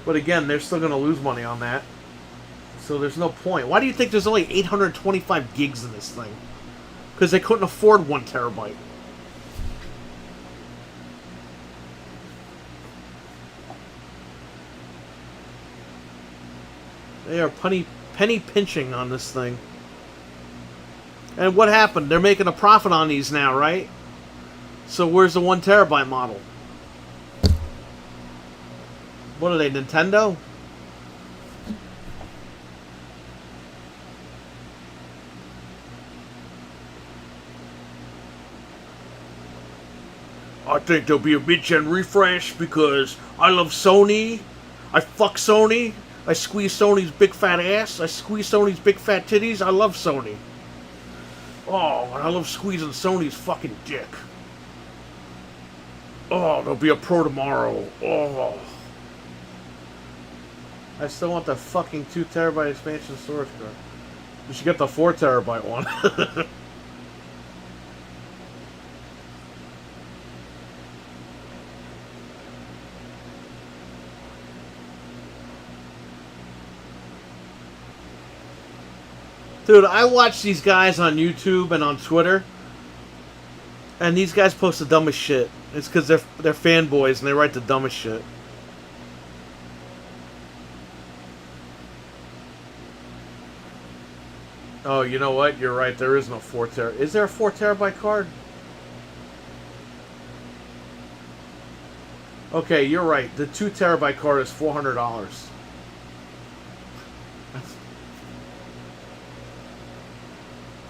But again, they're still going to lose money on that. So there's no point. Why do you think there's only 825 gigs in this thing? Because they couldn't afford 1 terabyte. They are penny pinching on this thing. And what happened? They're making a profit on these now, right? So where's the 1 terabyte model? What are they, Nintendo? I think there'll be a mid-gen refresh because I love Sony. I fuck Sony. I squeeze Sony's big fat ass. I squeeze Sony's big fat titties. I love Sony. Oh, and I love squeezing Sony's fucking dick. Oh, there'll be a Pro tomorrow. Oh. I still want the fucking 2 terabyte expansion storage card. You should get the 4 terabyte one. Dude, I watch these guys on YouTube and on Twitter, and these guys post the dumbest shit. It's because they're fanboys and they write the dumbest shit. Oh, you know what? You're right. There is no 4 terabyte. Is there a 4 terabyte card? Okay, you're right. The 2 terabyte card is $400.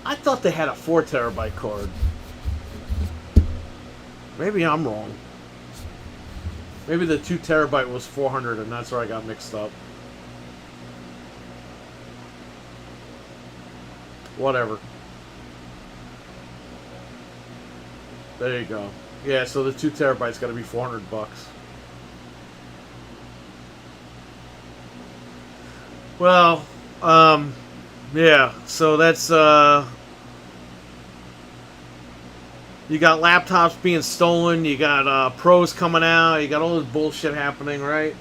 I thought they had a 4 terabyte card. Maybe I'm wrong. Maybe the 2 terabyte was 400 and that's where I got mixed up. Whatever. There you go. Yeah, so the 2 terabyte's got to be $400. Well, yeah, so that's, you got laptops being stolen, you got, pros coming out, you got all this bullshit happening, right?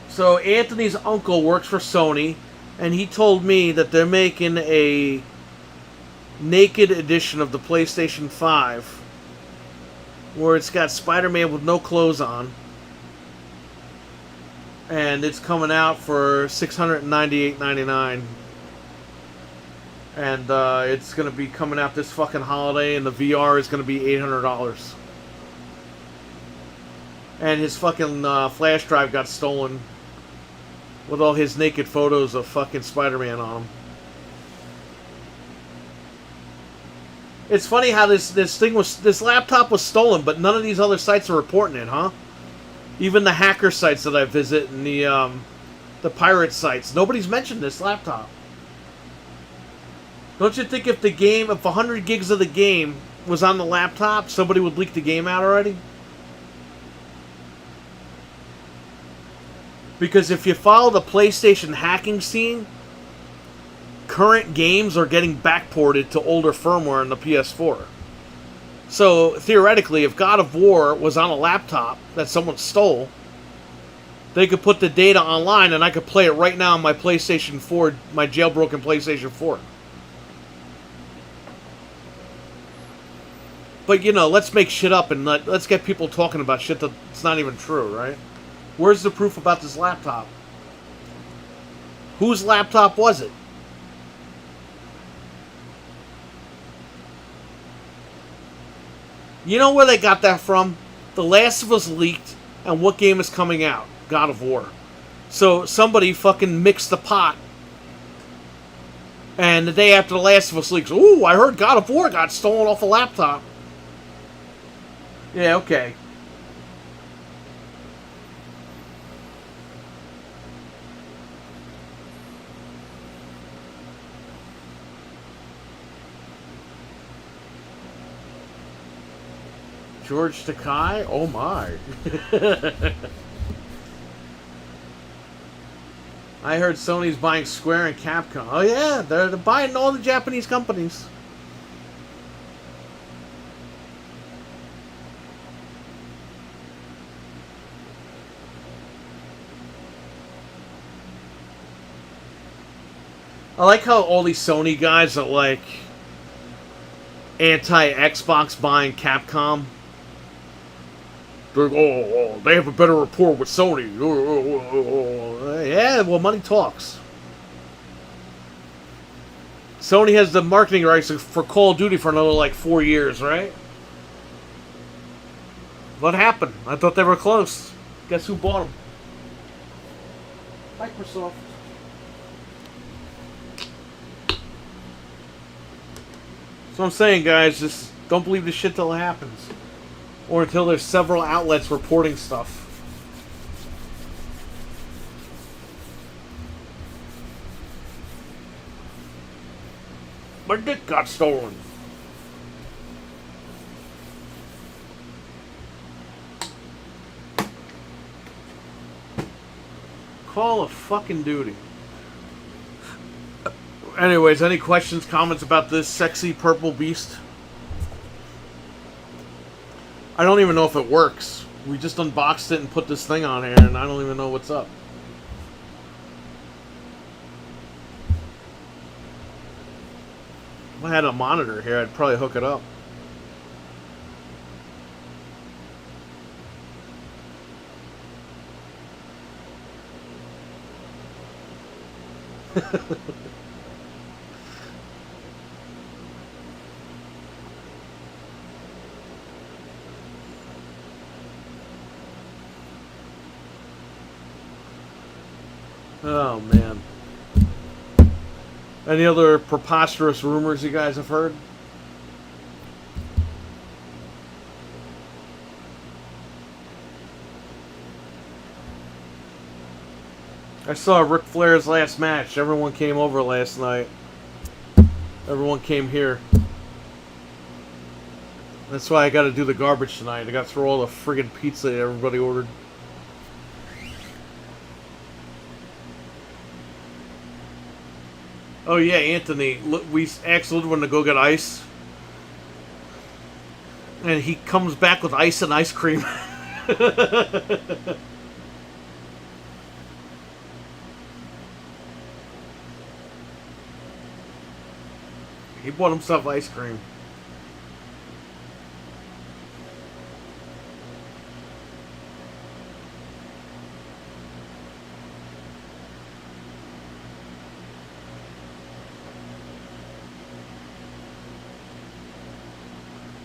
So Anthony's uncle works for Sony, and he told me that they're making a naked edition of the PlayStation 5, where it's got Spider-Man with no clothes on, and it's coming out for $698.99, and it's going to be coming out this fucking holiday, and the VR is going to be $800. And his fucking flash drive got stolen with all his naked photos of fucking Spider-Man on him. It's funny how this laptop was stolen, but none of these other sites are reporting it, huh? Even the hacker sites that I visit and the pirate sites, nobody's mentioned this laptop. Don't you think if 100 gigs of the game was on the laptop, somebody would leak the game out already? Because if you follow the PlayStation hacking scene, current games are getting backported to older firmware in the PS4. So, theoretically, if God of War was on a laptop that someone stole, they could put the data online and I could play it right now on my PlayStation 4, my jailbroken PlayStation 4. But, you know, let's make shit up and let's get people talking about shit that's not even true, right? Where's the proof about this laptop? Whose laptop was it? You know where they got that from? The Last of Us leaked, and what game is coming out? God of War. So somebody fucking mixed the pot. And the day after The Last of Us leaks, ooh, I heard God of War got stolen off a laptop. Yeah, okay. George Takei? Oh my. I heard Sony's buying Square and Capcom. Oh yeah, they're buying all the Japanese companies. I like how all these Sony guys are like anti-Xbox buying Capcom. They're like, oh, they have a better rapport with Sony. Yeah, well, money talks. Sony has the marketing rights for Call of Duty for another, like, 4 years, right? What happened? I thought they were close. Guess who bought them? Microsoft. So I'm saying, guys, just don't believe this shit till it happens. Or until there's several outlets reporting stuff. My dick got stolen. Call of fucking Duty. Anyways, any questions, comments about this sexy purple beast? I don't even know if it works. We just unboxed it and put this thing on here, and I don't even know what's up. If I had a monitor here, I'd probably hook it up. Oh, man. Any other preposterous rumors you guys have heard? I saw Ric Flair's last match. Everyone came over last night. Everyone came here. That's why I got to do the garbage tonight. I got to throw all the friggin' pizza that everybody ordered. Oh yeah, Anthony. We asked Ludwig to go get ice, and he comes back with ice and ice cream. He bought himself ice cream.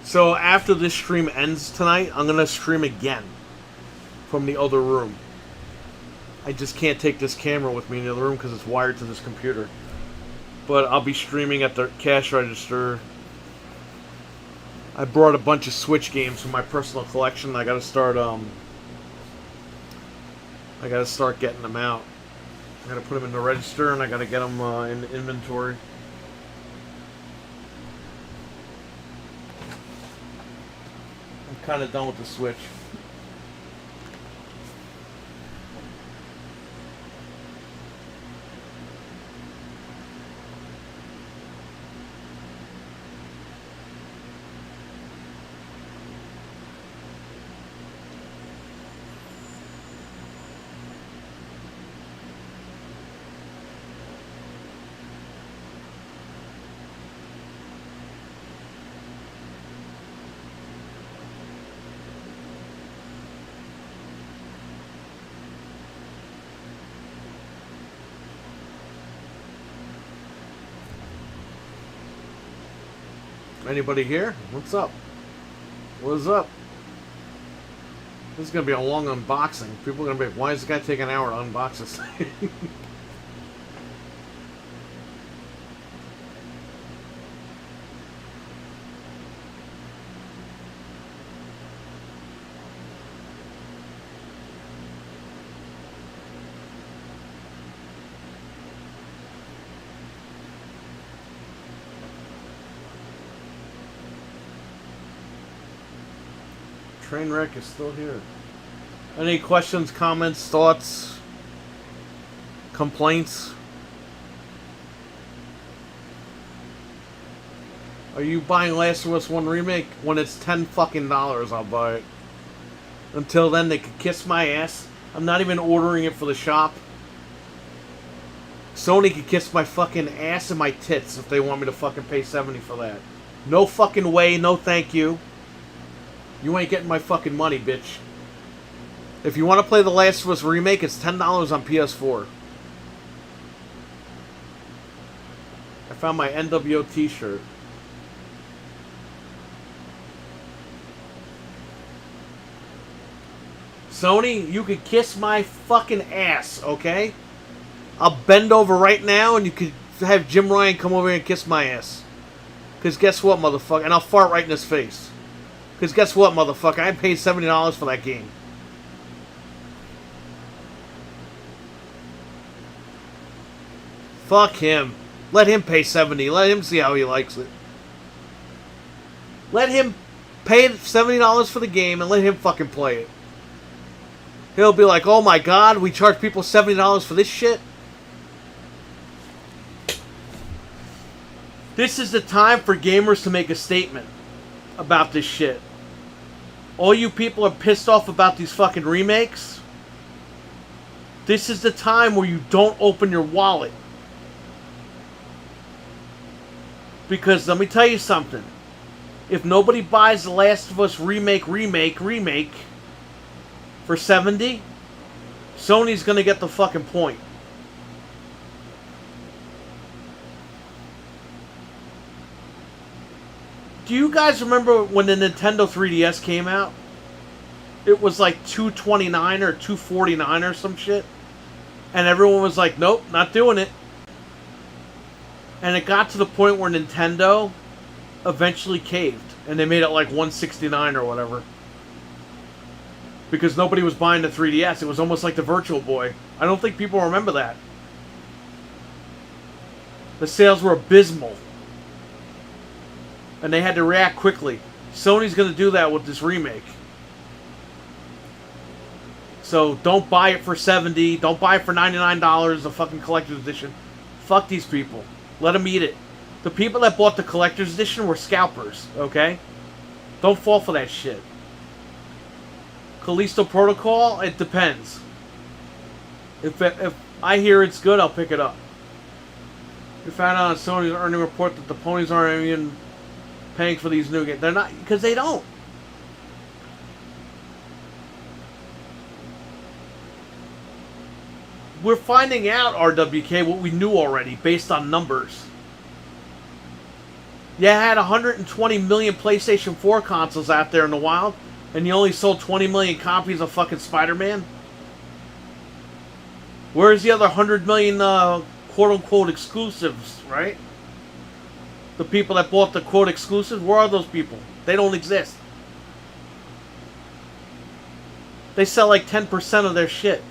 So after this stream ends tonight, I'm going to stream again from the other room. I just can't take this camera with me in the other room because it's wired to this computer. But I'll be streaming at the cash register. I brought a bunch of Switch games from my personal collection. I gotta start getting them out. I gotta put them in the register and I gotta get them in inventory. I'm kind of done with the Switch. Anybody here? What's up? What's up? This is gonna be a long unboxing. People are gonna be like, why does this guy take an hour to unbox this thing? Trainwreck is still here. Any questions, comments, thoughts, complaints? Are you buying Last of Us 1 Remake? When it's $10 fucking, I'll buy it. Until then, they could kiss my ass. I'm not even ordering it for the shop. Sony could kiss my fucking ass and my tits if they want me to fucking pay $70 for that. No fucking way, no thank you. You ain't getting my fucking money, bitch. If you want to play The Last of Us Remake, it's $10 on PS4. I found my NWO t-shirt. Sony, you could kiss my fucking ass, okay? I'll bend over right now and you could have Jim Ryan come over here and kiss my ass. Because guess what, motherfucker? And I'll fart right in his face. Because guess what, motherfucker? I paid $70 for that game. Fuck him. Let him pay $70. Let him see how he likes it. Let him pay $70 for the game and let him fucking play it. He'll be like, oh my god, we charge people $70 for this shit? This is the time for gamers to make a statement about this shit. All you people are pissed off about these fucking remakes. This is the time where you don't open your wallet. Because let me tell you something. If nobody buys The Last of Us remake for $70, Sony's gonna get the fucking point. Do you guys remember when the Nintendo 3DS came out? It was like $229 or $249 or some shit. And everyone was like, nope, not doing it. And it got to the point where Nintendo eventually caved. And they made it like $169 or whatever. Because nobody was buying the 3DS. It was almost like the Virtual Boy. I don't think people remember that. The sales were abysmal. And they had to react quickly. Sony's going to do that with this remake. So don't buy it for $70. Don't buy it for $99, a fucking collector's edition. Fuck these people. Let them eat it. The people that bought the collector's edition were scalpers, okay? Don't fall for that shit. Callisto Protocol, it depends. If I hear it's good, I'll pick it up. We found out on Sony's earning report that the ponies aren't even paying for these new games. They're not, because they don't. We're finding out, RWK, what we knew already, based on numbers. You had 120 million PlayStation 4 consoles out there in the wild, and you only sold 20 million copies of fucking Spider-Man? Where's the other 100 million, quote-unquote, exclusives, right? The people that bought the quote exclusives, where are those people? They don't exist. They sell like 10% of their shit.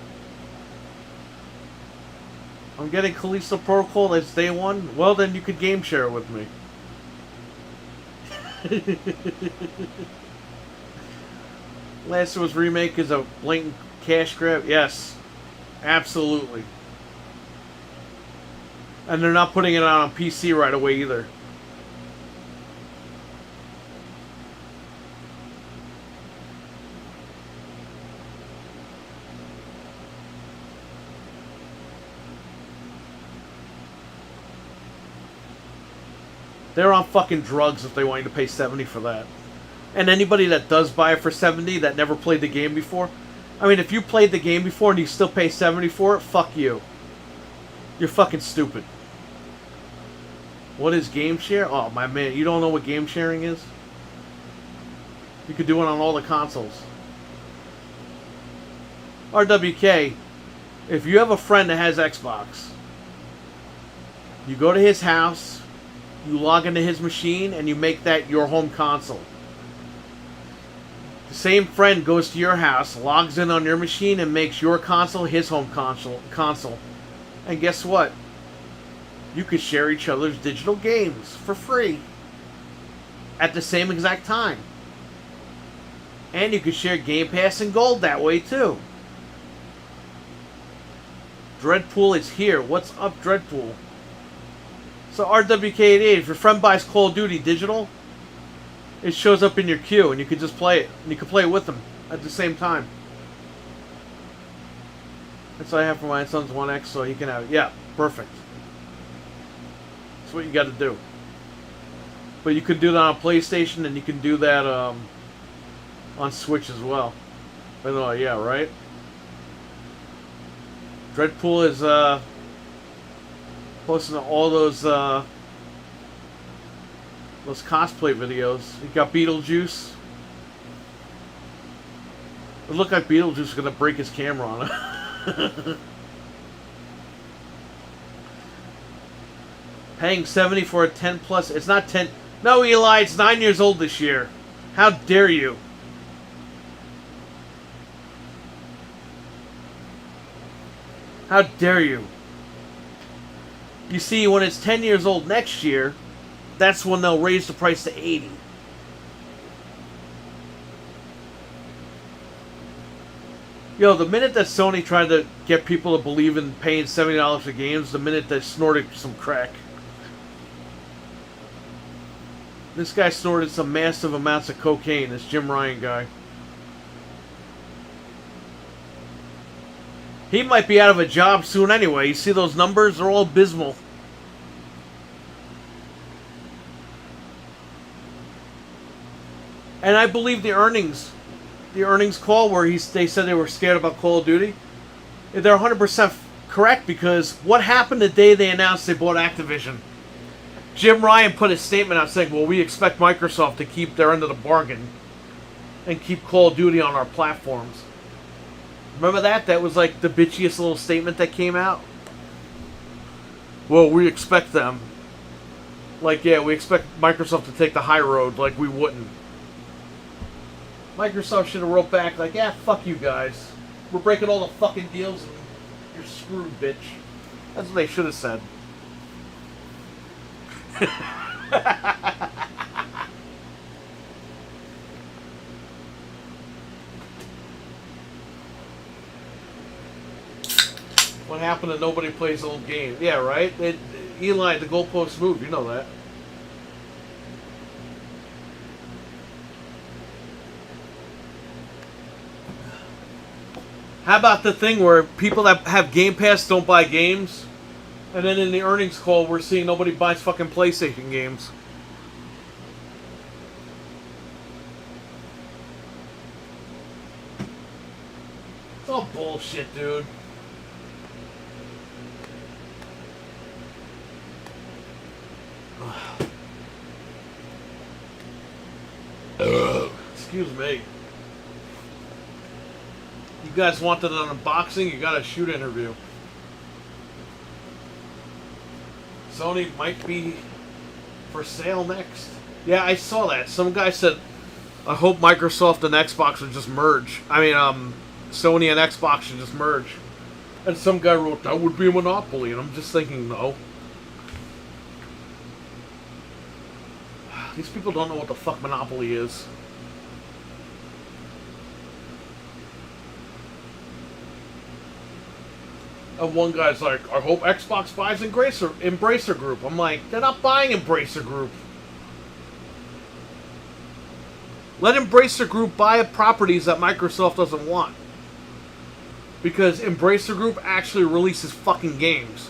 I'm getting Callisto Protocol as day one. Well, then you could game share with me. Last of Us Remake is a blatant cash grab. Yes, absolutely. And they're not putting it out on PC right away either. They're on fucking drugs if they want you to pay $70 for that. And anybody that does buy it for $70 that never played the game before, I mean, if you played the game before and you still pay $70 for it, fuck you. You're fucking stupid. What is game share? Oh, my man, you don't know what game sharing is? You could do it on all the consoles. RWK, if you have a friend that has Xbox, you go to his house, you log into his machine, and you make that your home console. The same friend goes to your house, logs in on your machine, and makes your console his home console. And guess what? You could share each other's digital games for free at the same exact time. And you could share Game Pass and Gold that way too. Dreadpool is here. What's up, Dreadpool? So RWK88, if your friend buys Call of Duty digital, it shows up in your queue and you can just play it. And you can play it with them at the same time. That's what I have for my son's One X, so he can have it. Yeah, perfect. That's what you got to do. But you can do that on PlayStation, and you can do that on Switch as well. But yeah, right? Dreadpool is posting all those cosplay videos. You got Beetlejuice. It looked like Beetlejuice was gonna break his camera on it. Paying $70 for a 10 plus. It's not 10. No, Eli, it's 9 years old this year. How dare you? How dare you? You see, when it's 10 years old next year, that's when they'll raise the price to 80. Yo, the minute that Sony tried to get people to believe in paying $70 for games, the minute they snorted some crack. This guy snorted some massive amounts of cocaine, this Jim Ryan guy. He might be out of a job soon anyway. You see those numbers? They're all abysmal. And I believe the earnings call where they said they were scared about Call of Duty, they're 100% correct, because what happened the day they announced they bought Activision? Jim Ryan put a statement out saying, well, we expect Microsoft to keep their end of the bargain and keep Call of Duty on our platforms. Remember that? That was like the bitchiest little statement that came out. Well, we expect them. Like, yeah, we expect Microsoft to take the high road, like we wouldn't. Microsoft should have wrote back like, yeah, fuck you guys. We're breaking all the fucking deals and you're screwed, bitch. That's what they should have said. What happened to nobody plays old games? Yeah, right? Eli, the goalpost moved, you know that. How about the thing where people that have Game Pass don't buy games? And then in the earnings call, we're seeing nobody buys fucking PlayStation games. It's all bullshit, dude. Excuse me. You guys wanted an unboxing? You got a shoot interview. Sony might be for sale next. Yeah, I saw that. Some guy said, I hope Microsoft and Xbox would just merge. I mean, Sony and Xbox should just merge. And some guy wrote, that would be a monopoly. And I'm just thinking, no. These people don't know what the fuck monopoly is. And one guy's like, I hope Xbox buys Embracer Group. I'm like, they're not buying Embracer Group. Let Embracer Group buy properties that Microsoft doesn't want. Because Embracer Group actually releases fucking games.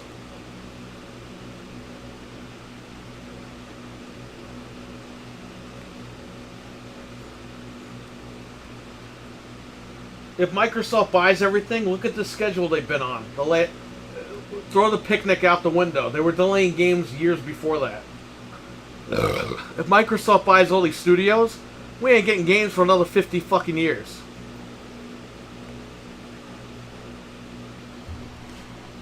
If Microsoft buys everything, look at the schedule they've been on. Throw the picnic out the window. They were delaying games years before that. If Microsoft buys all these studios, we ain't getting games for another 50 fucking years.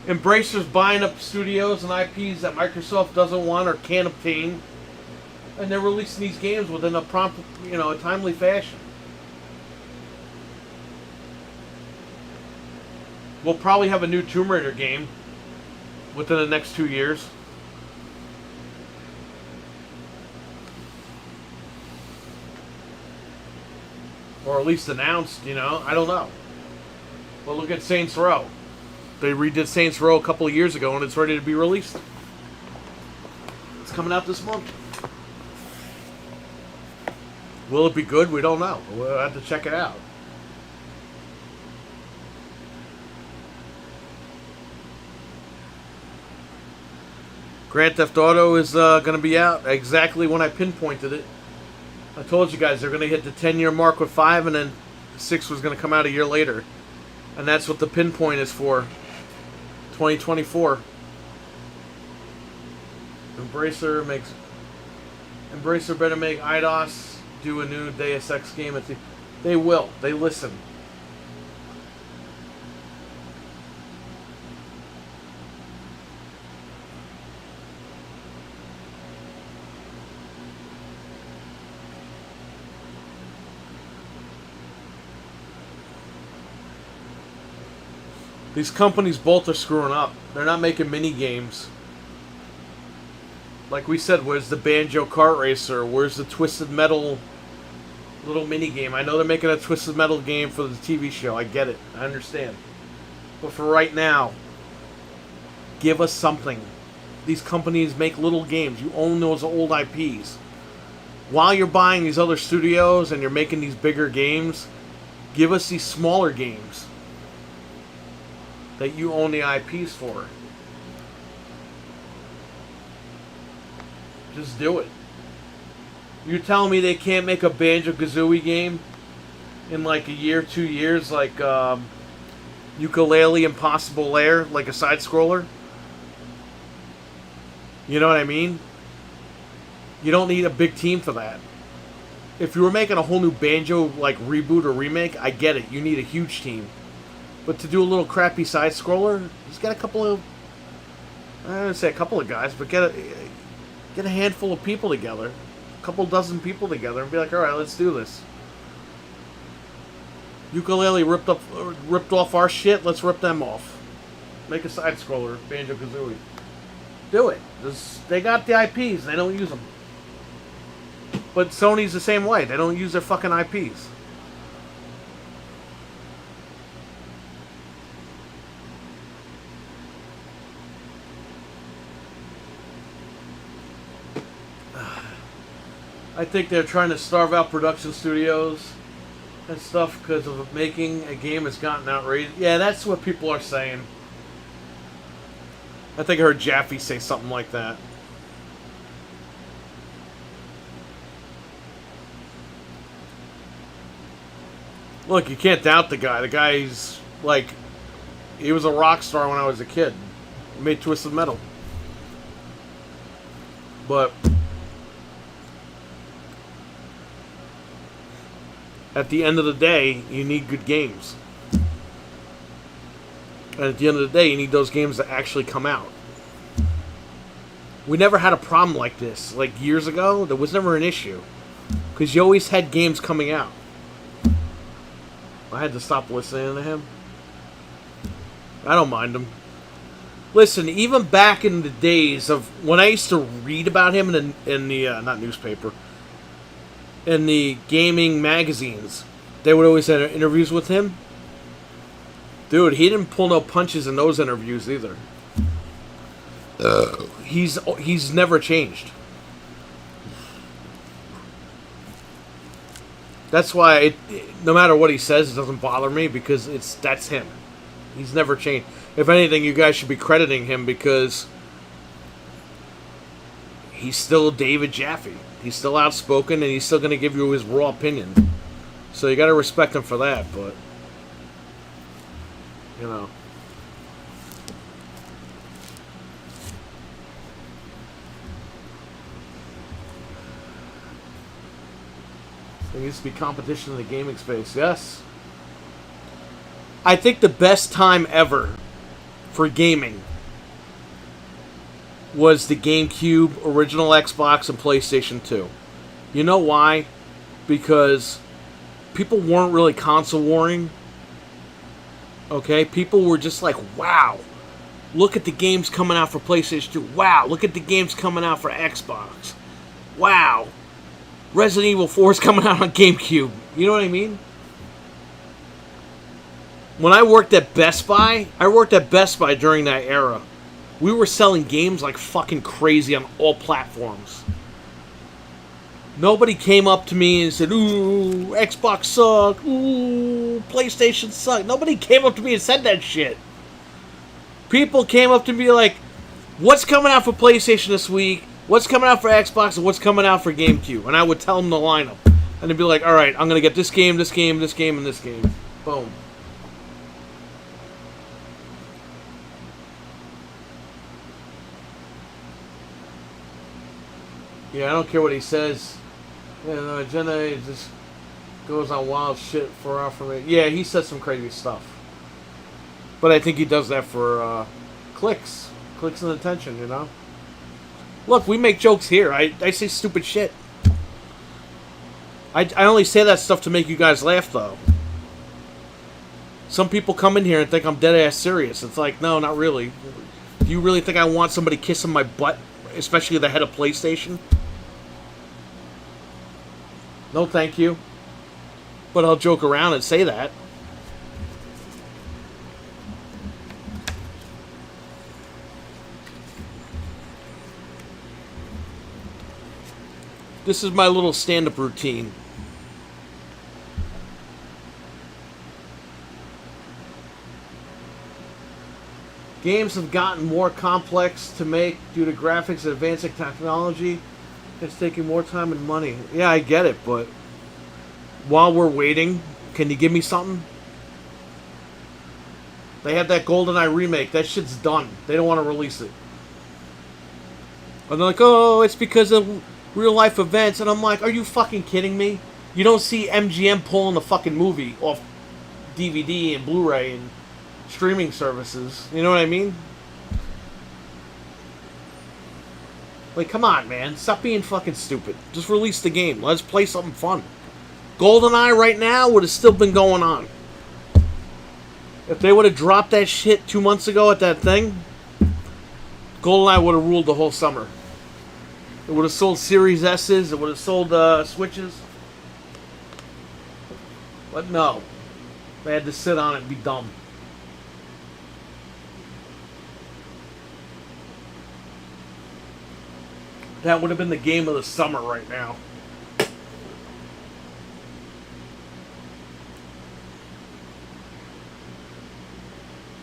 Embracer's buying up studios and IPs that Microsoft doesn't want or can't obtain, and they're releasing these games within a prompt, a timely fashion. We'll probably have a new Tomb Raider game within the next 2 years. Or at least announced, I don't know. Well, look at Saints Row. They redid Saints Row a couple of years ago and it's ready to be released. It's coming out this month. Will it be good? We don't know. We'll have to check it out. Grand Theft Auto is going to be out exactly when I pinpointed it. I told you guys they're going to hit the 10-year mark with 5, and then 6 was going to come out a year later. And that's what the pinpoint is for. 2024. Embracer better make IDOS do a new Deus Ex game. They will. They listen. These companies both are screwing up. They're not making mini games. Like we said, where's the Banjo Kart Racer? Where's the Twisted Metal little mini game? I know they're making a Twisted Metal game for the TV show. I get it. I understand. But for right now, give us something. These companies make little games. You own those old IPs. While you're buying these other studios and you're making these bigger games, give us these smaller games that you own the IPs for. Just do it. You're telling me they can't make a Banjo-Kazooie game in like a year, 2 years, like Ukulele Impossible Lair, like a side-scroller? You know what I mean? You don't need a big team for that. If you were making a whole new Banjo like reboot or remake, I get it. You need a huge team. But to do a little crappy side-scroller, just get a couple of... I don't say a couple of guys, but get a handful of people together. A couple dozen people together and be like, alright, let's do this. Ukulele ripped off our shit, let's rip them off. Make a side-scroller, Banjo-Kazooie. Do it. They got the IPs, they don't use them. But Sony's the same way. They don't use their fucking IPs. I think they're trying to starve out production studios and stuff because of making a game that's gotten outrageous. Yeah, that's what people are saying. I think I heard Jaffe say something like that. Look, you can't doubt the guy. The guy's like, he was a rock star when I was a kid. He made Twisted Metal. But at the end of the day, you need good games. And at the end of the day, you need those games that actually come out. We never had a problem like this. Like years ago, there was never an issue. Because you always had games coming out. I had to stop listening to him. I don't mind him. Listen, even back in the days of when I used to read about him in the not newspaper, in the gaming magazines, they would always have interviews with him. Dude, he didn't pull no punches in those interviews either. He's never changed. That's why no matter what he says, it doesn't bother me because that's him. He's never changed. If anything, you guys should be crediting him because he's still David Jaffe. He's still outspoken and he's still going to give you his raw opinion. So you got to respect him for that, but you know. There needs to be competition in the gaming space. Yes. I think the best time ever for gaming was the GameCube, original Xbox, and PlayStation 2. You know why? Because people weren't really console warring. Okay? People were just like, wow, look at the games coming out for PlayStation 2. Wow, look at the games coming out for Xbox. Wow, Resident Evil 4 is coming out on GameCube. You know what I mean? When I worked at Best Buy, during that era. We were selling games like fucking crazy on all platforms. Nobody came up to me and said, ooh, Xbox suck, ooh, PlayStation suck. Nobody came up to me and said that shit. People came up to me like, what's coming out for PlayStation this week? What's coming out for Xbox? And what's coming out for GameCube? And I would tell them the lineup. And they'd be like, alright, I'm going to get this game, this game, this game, and this game. Boom. Yeah, I don't care what he says. Yeah, no, Jenna just goes on wild shit for me. Yeah, he says some crazy stuff. But I think he does that for clicks. Clicks and attention, you know? Look, we make jokes here. I say stupid shit. I only say that stuff to make you guys laugh, though. Some people come in here and think I'm dead-ass serious. It's like, no, not really. Do you really think I want somebody kissing my butt? Especially the head of PlayStation? No, thank you. But I'll joke around and say that. This is my little stand-up routine. Games have gotten more complex to make due to graphics and advancing technology. It's taking more time and money. Yeah, I get it, but while we're waiting, can you give me something? They had that GoldenEye remake. That shit's done. They don't want to release it. And they're like, oh, it's because of real-life events. And I'm like, are you fucking kidding me? You don't see MGM pulling the fucking movie off DVD and Blu-ray and streaming services. You know what I mean? Like, come on, man. Stop being fucking stupid. Just release the game. Let's play something fun. GoldenEye right now would have still been going on. If they would have dropped that shit 2 months ago at that thing, GoldenEye would have ruled the whole summer. It would have sold Series S's. It would have sold Switches. But no. They had to sit on it and be dumb. That would have been the game of the summer right now.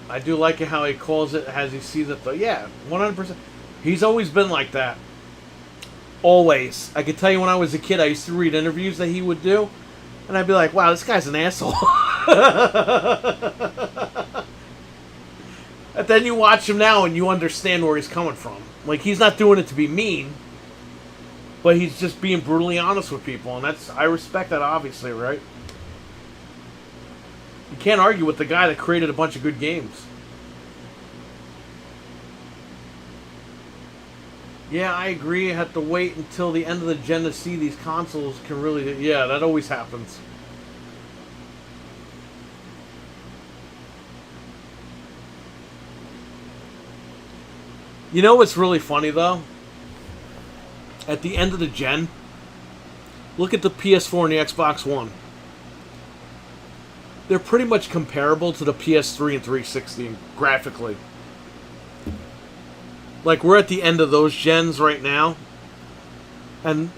I do like it how he calls it as he sees it, though. Yeah, 100%. He's always been like that. Always. I could tell you when I was a kid, I used to read interviews that he would do, and I'd be like, wow, this guy's an asshole. And then you watch him now and you understand where he's coming from. Like, he's not doing it to be mean, but he's just being brutally honest with people, and I respect that, obviously, right? You can't argue with the guy that created a bunch of good games. Yeah, I agree. I have to wait until the end of the gen to see these consoles can really... Yeah, that always happens. You know what's really funny, though? At the end of the gen, look at the PS4 and the Xbox One. They're pretty much comparable to the PS3 and 360 graphically. Like, we're at the end of those gens right now. And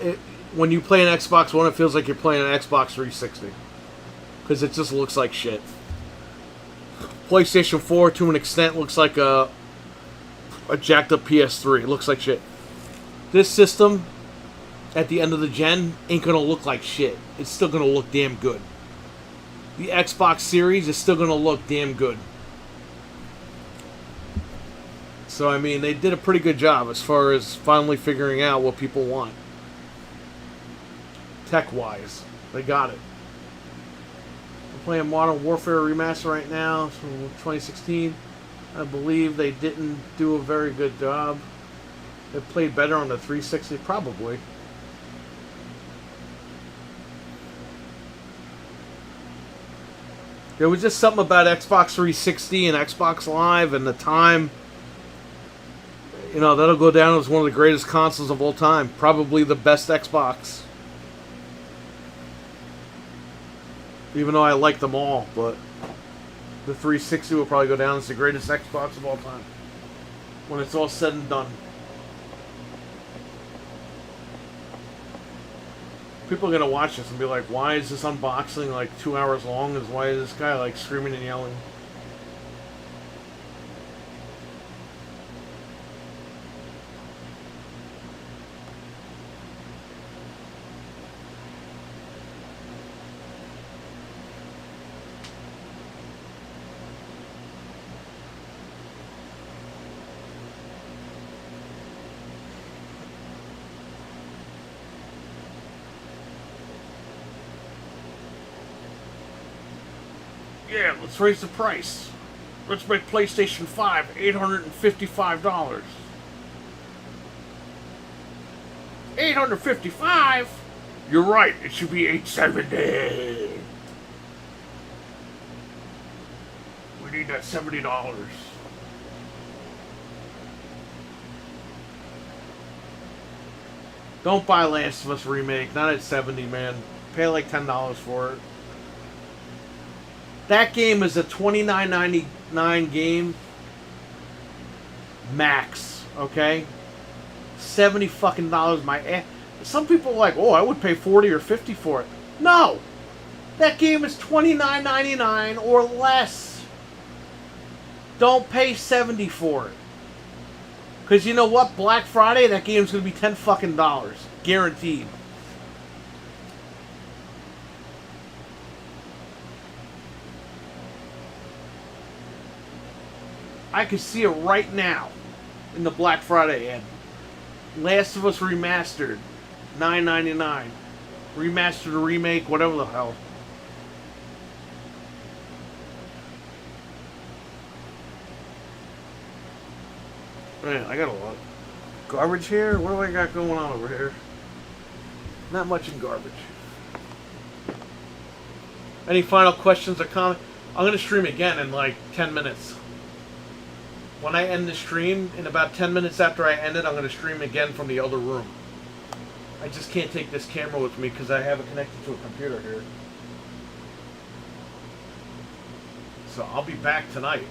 when you play an Xbox One, it feels like you're playing an Xbox 360. Because it just looks like shit. PlayStation 4, to an extent, looks like a jacked up PS3. It looks like shit. This system, at the end of the gen, ain't gonna look like shit. It's still gonna look damn good. The Xbox Series is still gonna look damn good. So, I mean, they did a pretty good job as far as finally figuring out what people want. Tech-wise. They got it. I'm playing Modern Warfare Remaster right now from 2016. I believe they didn't do a very good job. They played better on the 360, probably. There was just something about Xbox 360 and Xbox Live and the time. You know, that'll go down as one of the greatest consoles of all time. Probably the best Xbox. Even though I like them all, but the 360 will probably go down as the greatest Xbox of all time. When it's all said and done. People are going to watch this and be like, why is this unboxing like 2 hours long? Why is this guy like screaming and yelling? Yeah, let's raise the price. Let's make PlayStation 5 $855. $855? You're right, it should be $870. We need that $70. Don't buy Last of Us Remake, not at $70, man. Pay like $10 for it. That game is a $29.99 game max, okay? $70 fucking dollars. Some people are like, oh, I would pay $40 or $50 for it. No, that game is $29.99 or less. Don't pay $70 for it, because you know what? Black Friday, that game's gonna be $10 fucking dollars, guaranteed. I can see it right now in the Black Friday ad. Last of Us Remastered, $9.99. Remastered or remake, whatever the hell. Man, I got a lot of garbage here. What do I got going on over here? Not much in garbage. Any final questions or comments? I'm going to stream again in like 10 minutes. When I end the stream, in about 10 minutes after I end it, I'm going to stream again from the other room. I just can't take this camera with me because I have it connected to a computer here. So I'll be back tonight.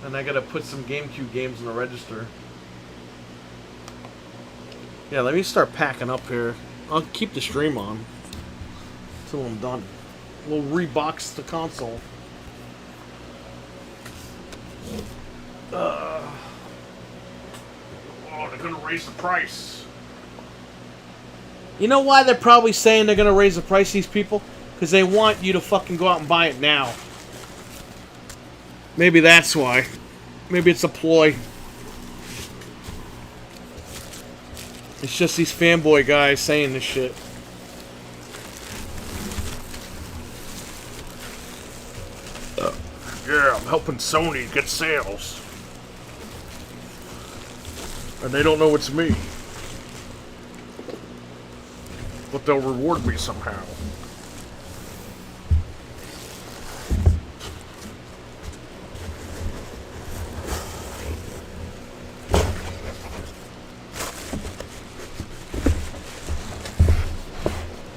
And I got to put some GameCube games in the register. Yeah, let me start packing up here. I'll keep the stream on until I'm done. We'll rebox the console. Oh, they're gonna raise the price. You know why they're probably saying they're gonna raise the price, these people? Because they want you to fucking go out and buy it now. Maybe that's why. Maybe it's a ploy. It's just these fanboy guys saying this shit. Yeah, I'm helping Sony get sales. And they don't know it's me. But they'll reward me somehow.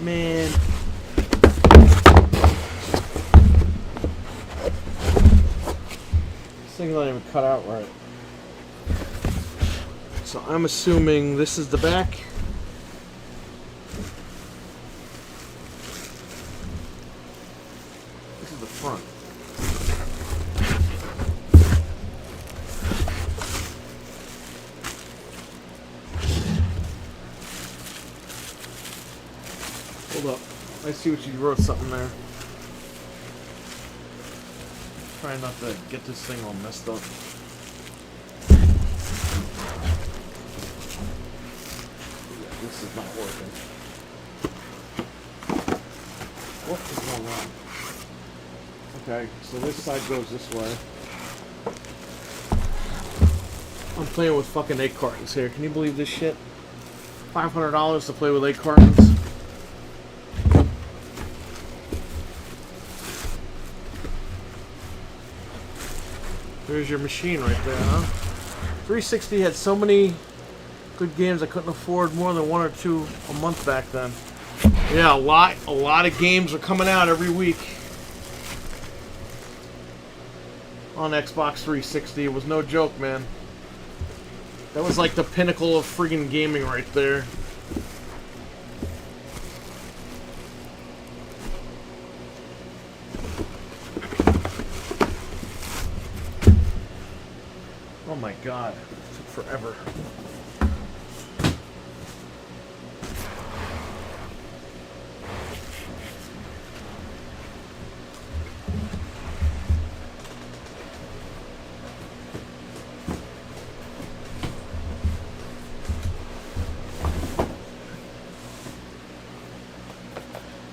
Man. This thing's not even cut out right. So I'm assuming this is the back. This is the front. Hold up. I see what you wrote something there. Trying not to get this thing all messed up. This is not working. What is going on? Okay, so this side goes this way. I'm playing with fucking egg cartons here. Can you believe this shit? $500 to play with egg cartons. There's your machine right there, huh? 360 had so many good games I couldn't afford more than one or two a month back then. Yeah, a lot of games are coming out every week on Xbox 360. It was no joke, man. That was like the pinnacle of friggin' gaming right there. Oh my god, it took forever.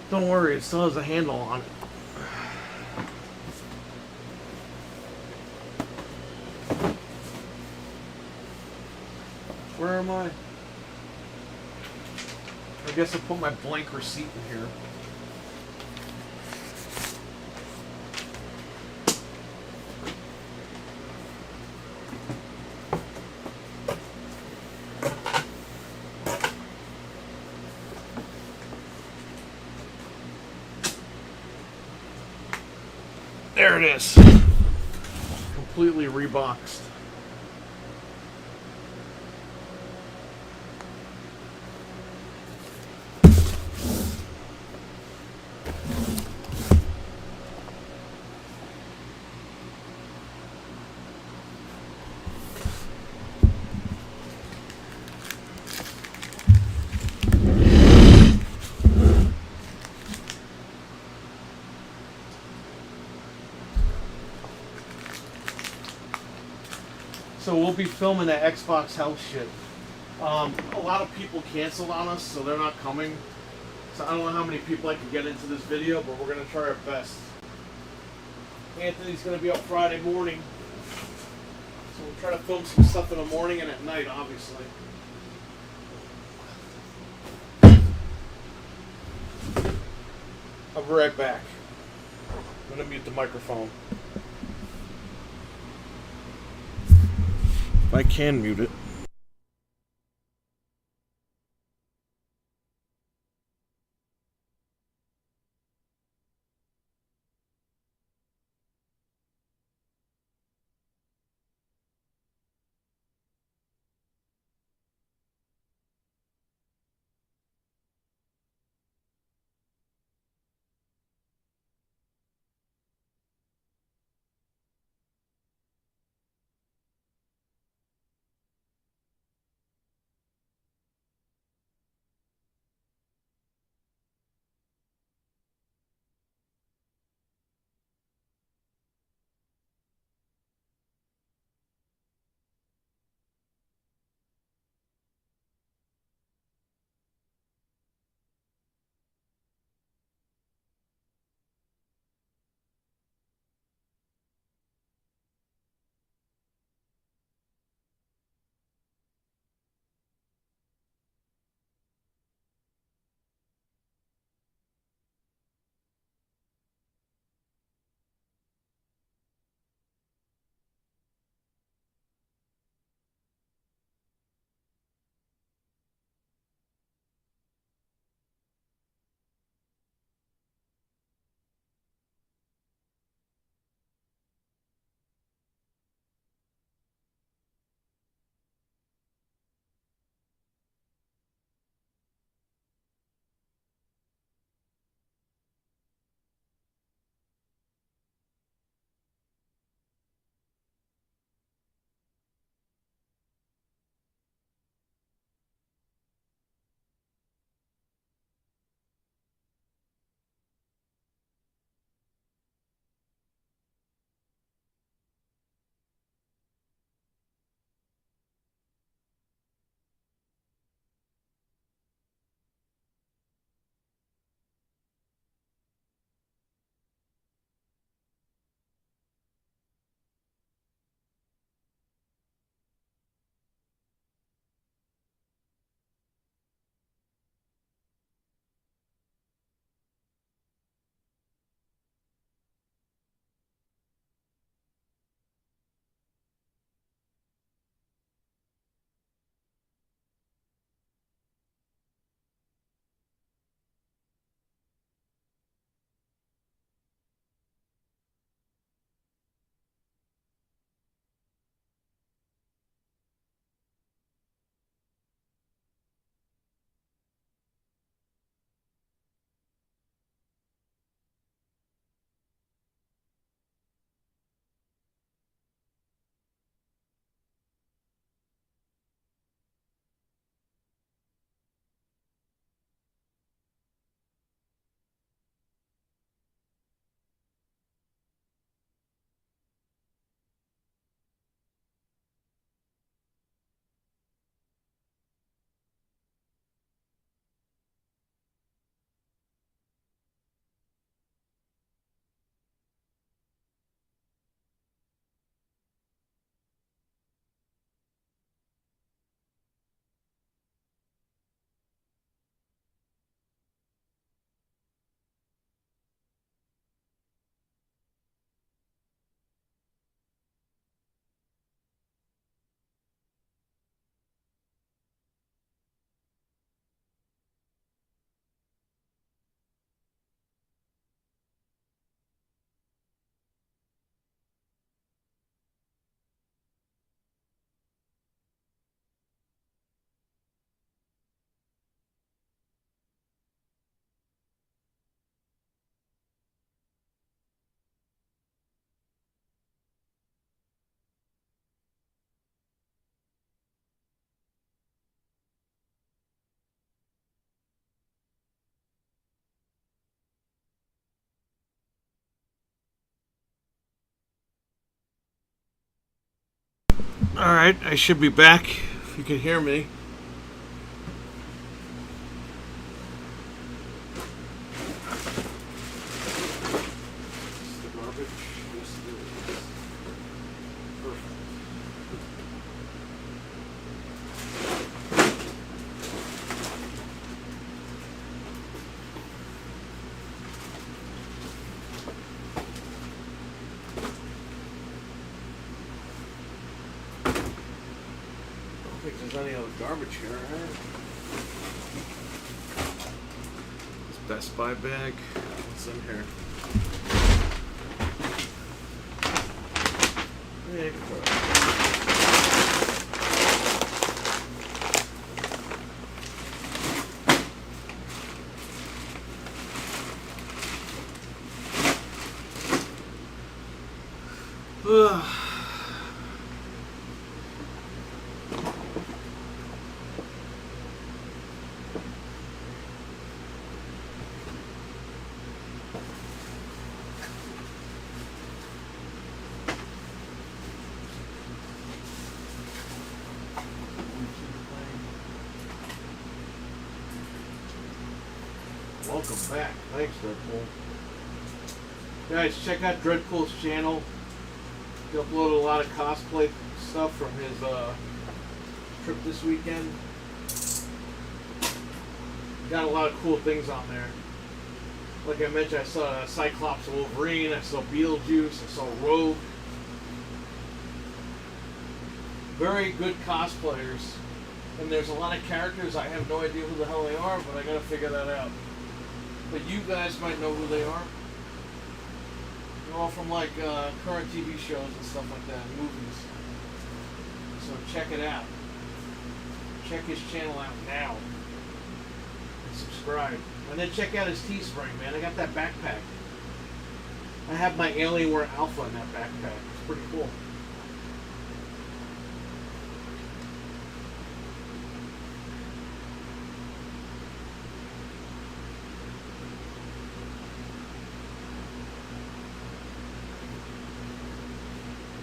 Don't worry, it still has a handle on it. Where am I? I guess I'll put my blank receipt in here. There it is. Completely reboxed. So we'll be filming that Xbox house shit. A lot of people canceled on us, so they're not coming. So I don't know how many people I can get into this video, but we're going to try our best. Anthony's going to be up Friday morning. So we'll try to film some stuff in the morning and at night, obviously. I'll be right back. I'm going to mute the microphone. I can mute it. Alright, I should be back if you can hear me. I don't think there's any other garbage here, right? This Best Buy bag. What's in here? Yeah, you can put it. Ugh. Welcome back. Thanks, Dreadpool. Guys, check out Dreadpool's channel. He uploaded a lot of cosplay stuff from his trip this weekend. Got a lot of cool things on there. Like I mentioned, I saw Cyclops Wolverine, I saw Beetlejuice, I saw Rogue. Very good cosplayers. And there's a lot of characters, I have no idea who the hell they are, but I gotta figure that out. But you guys might know who they are. They're all from like current TV shows and stuff like that, movies. So check it out. Check his channel out now. And subscribe. And then check out his Teespring, man. I got that backpack. I have my Alienware Alpha in that backpack. It's pretty cool.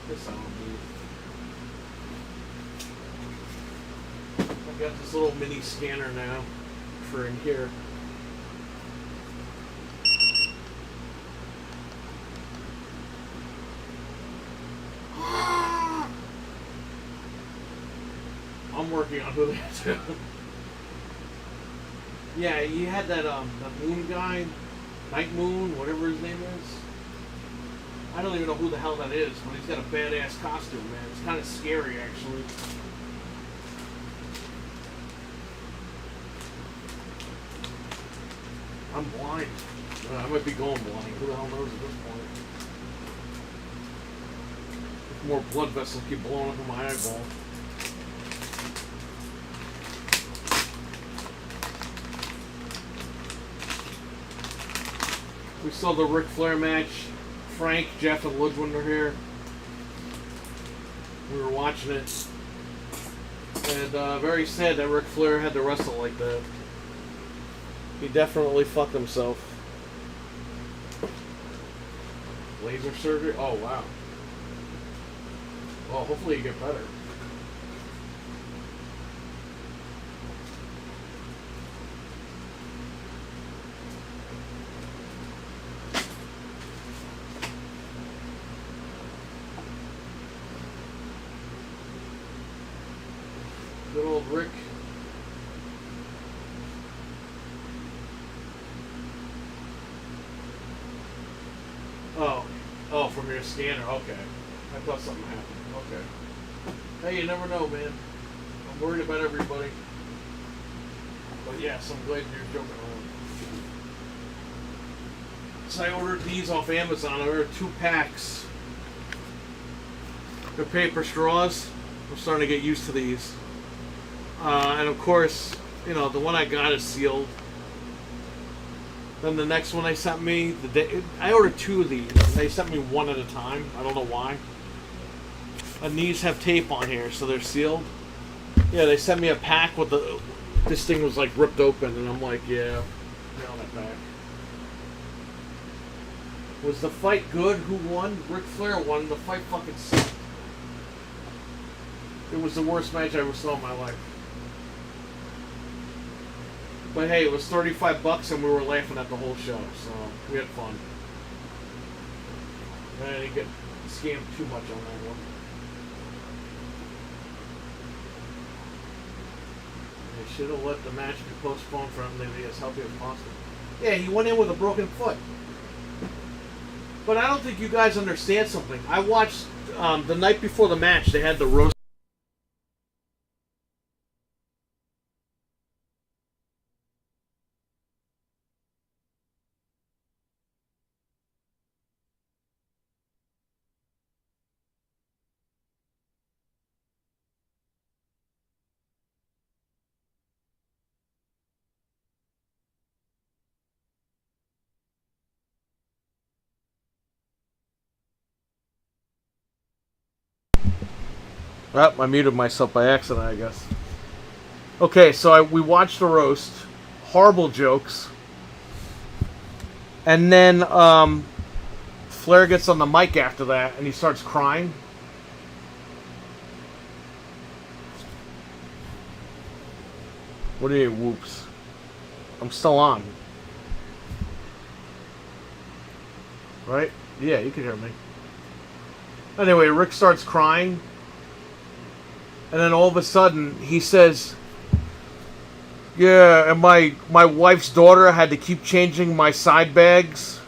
This I don't need. I've got this little mini scanner now for in here. I'm working on who that too. Yeah, you had that that moon guy, Night Moon, whatever his name is. I don't even know who the hell that is, but he's got a badass costume, man. It's kind of scary, actually. I'm blind. I might be going blind. Who the hell knows at this point? More blood vessels keep blowing up in my eyeball. We saw the Ric Flair match. Frank, Jeff, and Ludwig were here. We were watching it. And very sad that Ric Flair had to wrestle like that. He definitely fucked himself. Laser surgery? Oh, wow. Well, hopefully you get better. Good old Rick. Oh, from your scanner. Okay. I thought something happened. Okay. Hey, you never know, man. I'm worried about everybody. But yes, I'm glad you're joking around. So I ordered these off Amazon. I ordered 2 packs. They're paper straws. I'm starting to get used to these. And of course, you know, the one I got is sealed. Then the next one they sent me, I ordered 2 of these. They sent me one at a time. I don't know why. And these have tape on here, so they're sealed. Yeah, they sent me a pack with the. This thing was like ripped open, and I'm like, yeah, nail that back. Was the fight good? Who won? Ric Flair won. The fight fucking sucked. It was the worst match I ever saw in my life. But hey, it was $35 and we were laughing at the whole show, so we had fun. I didn't get scammed too much on that one. They should have let the match be postponed for him to be as healthy as possible. Yeah, he went in with a broken foot. But I don't think you guys understand something. I watched the night before the match, they had the roast. Oh, I muted myself by accident, I guess. Okay, so we watched the roast. Horrible jokes. And then Flair gets on the mic after that, and he starts crying. What do you mean, whoops? I'm still on. Right? Yeah, you can hear me. Anyway, Rick starts crying. And then all of a sudden, he says, yeah, and my wife's daughter had to keep changing my side bags.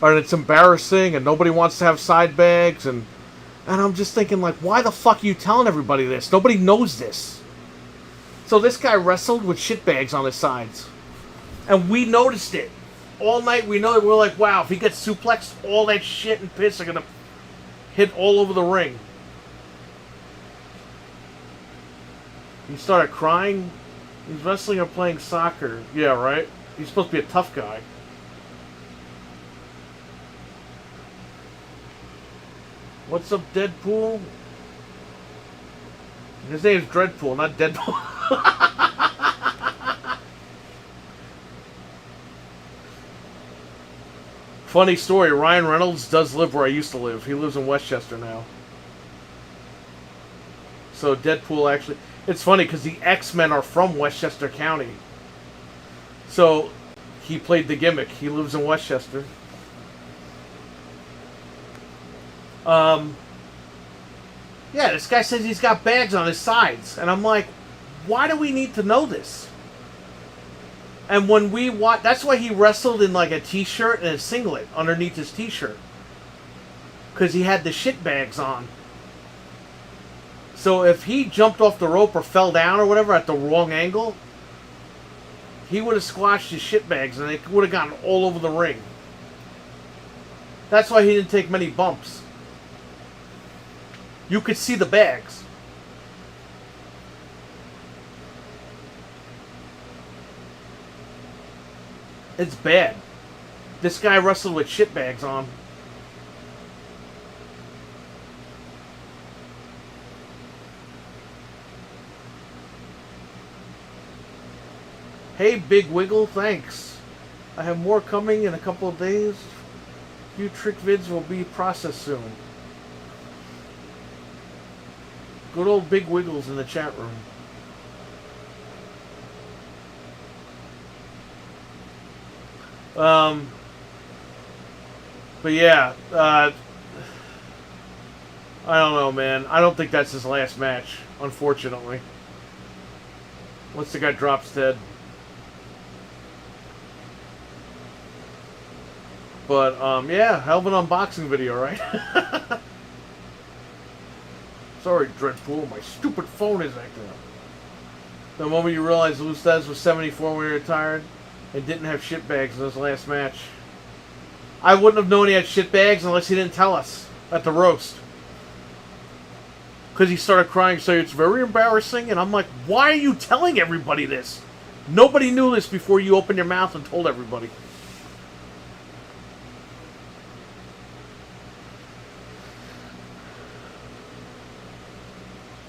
And it's embarrassing, and nobody wants to have side bags. And I'm just thinking, like, why the fuck are you telling everybody this? Nobody knows this. So this guy wrestled with shit bags on his sides. And we noticed it. All night we know it. We're like, wow, if he gets suplexed, all that shit and piss are going to hit all over the ring. He started crying. He's wrestling or playing soccer. Yeah, right? He's supposed to be a tough guy. What's up, Deadpool? His name's Dreadpool, not Deadpool. Funny story, Ryan Reynolds does live where I used to live. He lives in Westchester now. So Deadpool actually... It's funny because the X-Men are from Westchester County. So he played the gimmick. He lives in Westchester. Yeah, this guy says he's got bags on his sides. And I'm like, why do we need to know this? And when we watch... That's why he wrestled in like a t-shirt and a singlet underneath his t-shirt. Because he had the shit bags on. So if he jumped off the rope or fell down or whatever at the wrong angle, he would have squashed his shit bags and they would have gotten all over the ring. That's why he didn't take many bumps. You could see the bags. It's bad. This guy wrestled with shit bags on. Hey, Big Wiggle, thanks. I have more coming in a couple of days. Few trick vids will be processed soon. Good old Big Wiggles in the chat room. But yeah, I don't know, man. I don't think that's his last match, unfortunately. Once the guy drops dead. But, yeah, hell of an unboxing video, right? Sorry, Dreadpool, my stupid phone is acting up. The moment you realize Lustez was 74 when he retired and didn't have shit bags in his last match. I wouldn't have known he had shit bags unless he didn't tell us at the roast. Because he started crying, saying it's very embarrassing, and I'm like, why are you telling everybody this? Nobody knew this before you opened your mouth and told everybody.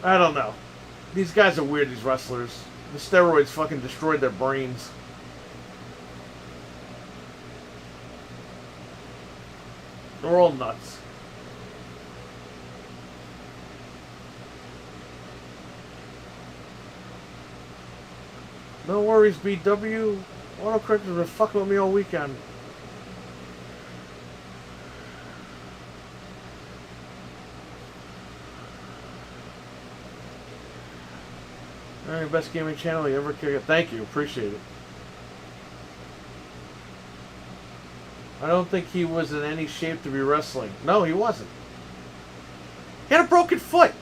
I don't know. These guys are weird, these wrestlers. The steroids fucking destroyed their brains. They're all nuts. No worries, BW. Autocorrectors were fucking with me all weekend. Alright, best gaming channel you ever cared. Thank you, appreciate it. I don't think he was in any shape to be wrestling. No, he wasn't. He had a broken foot.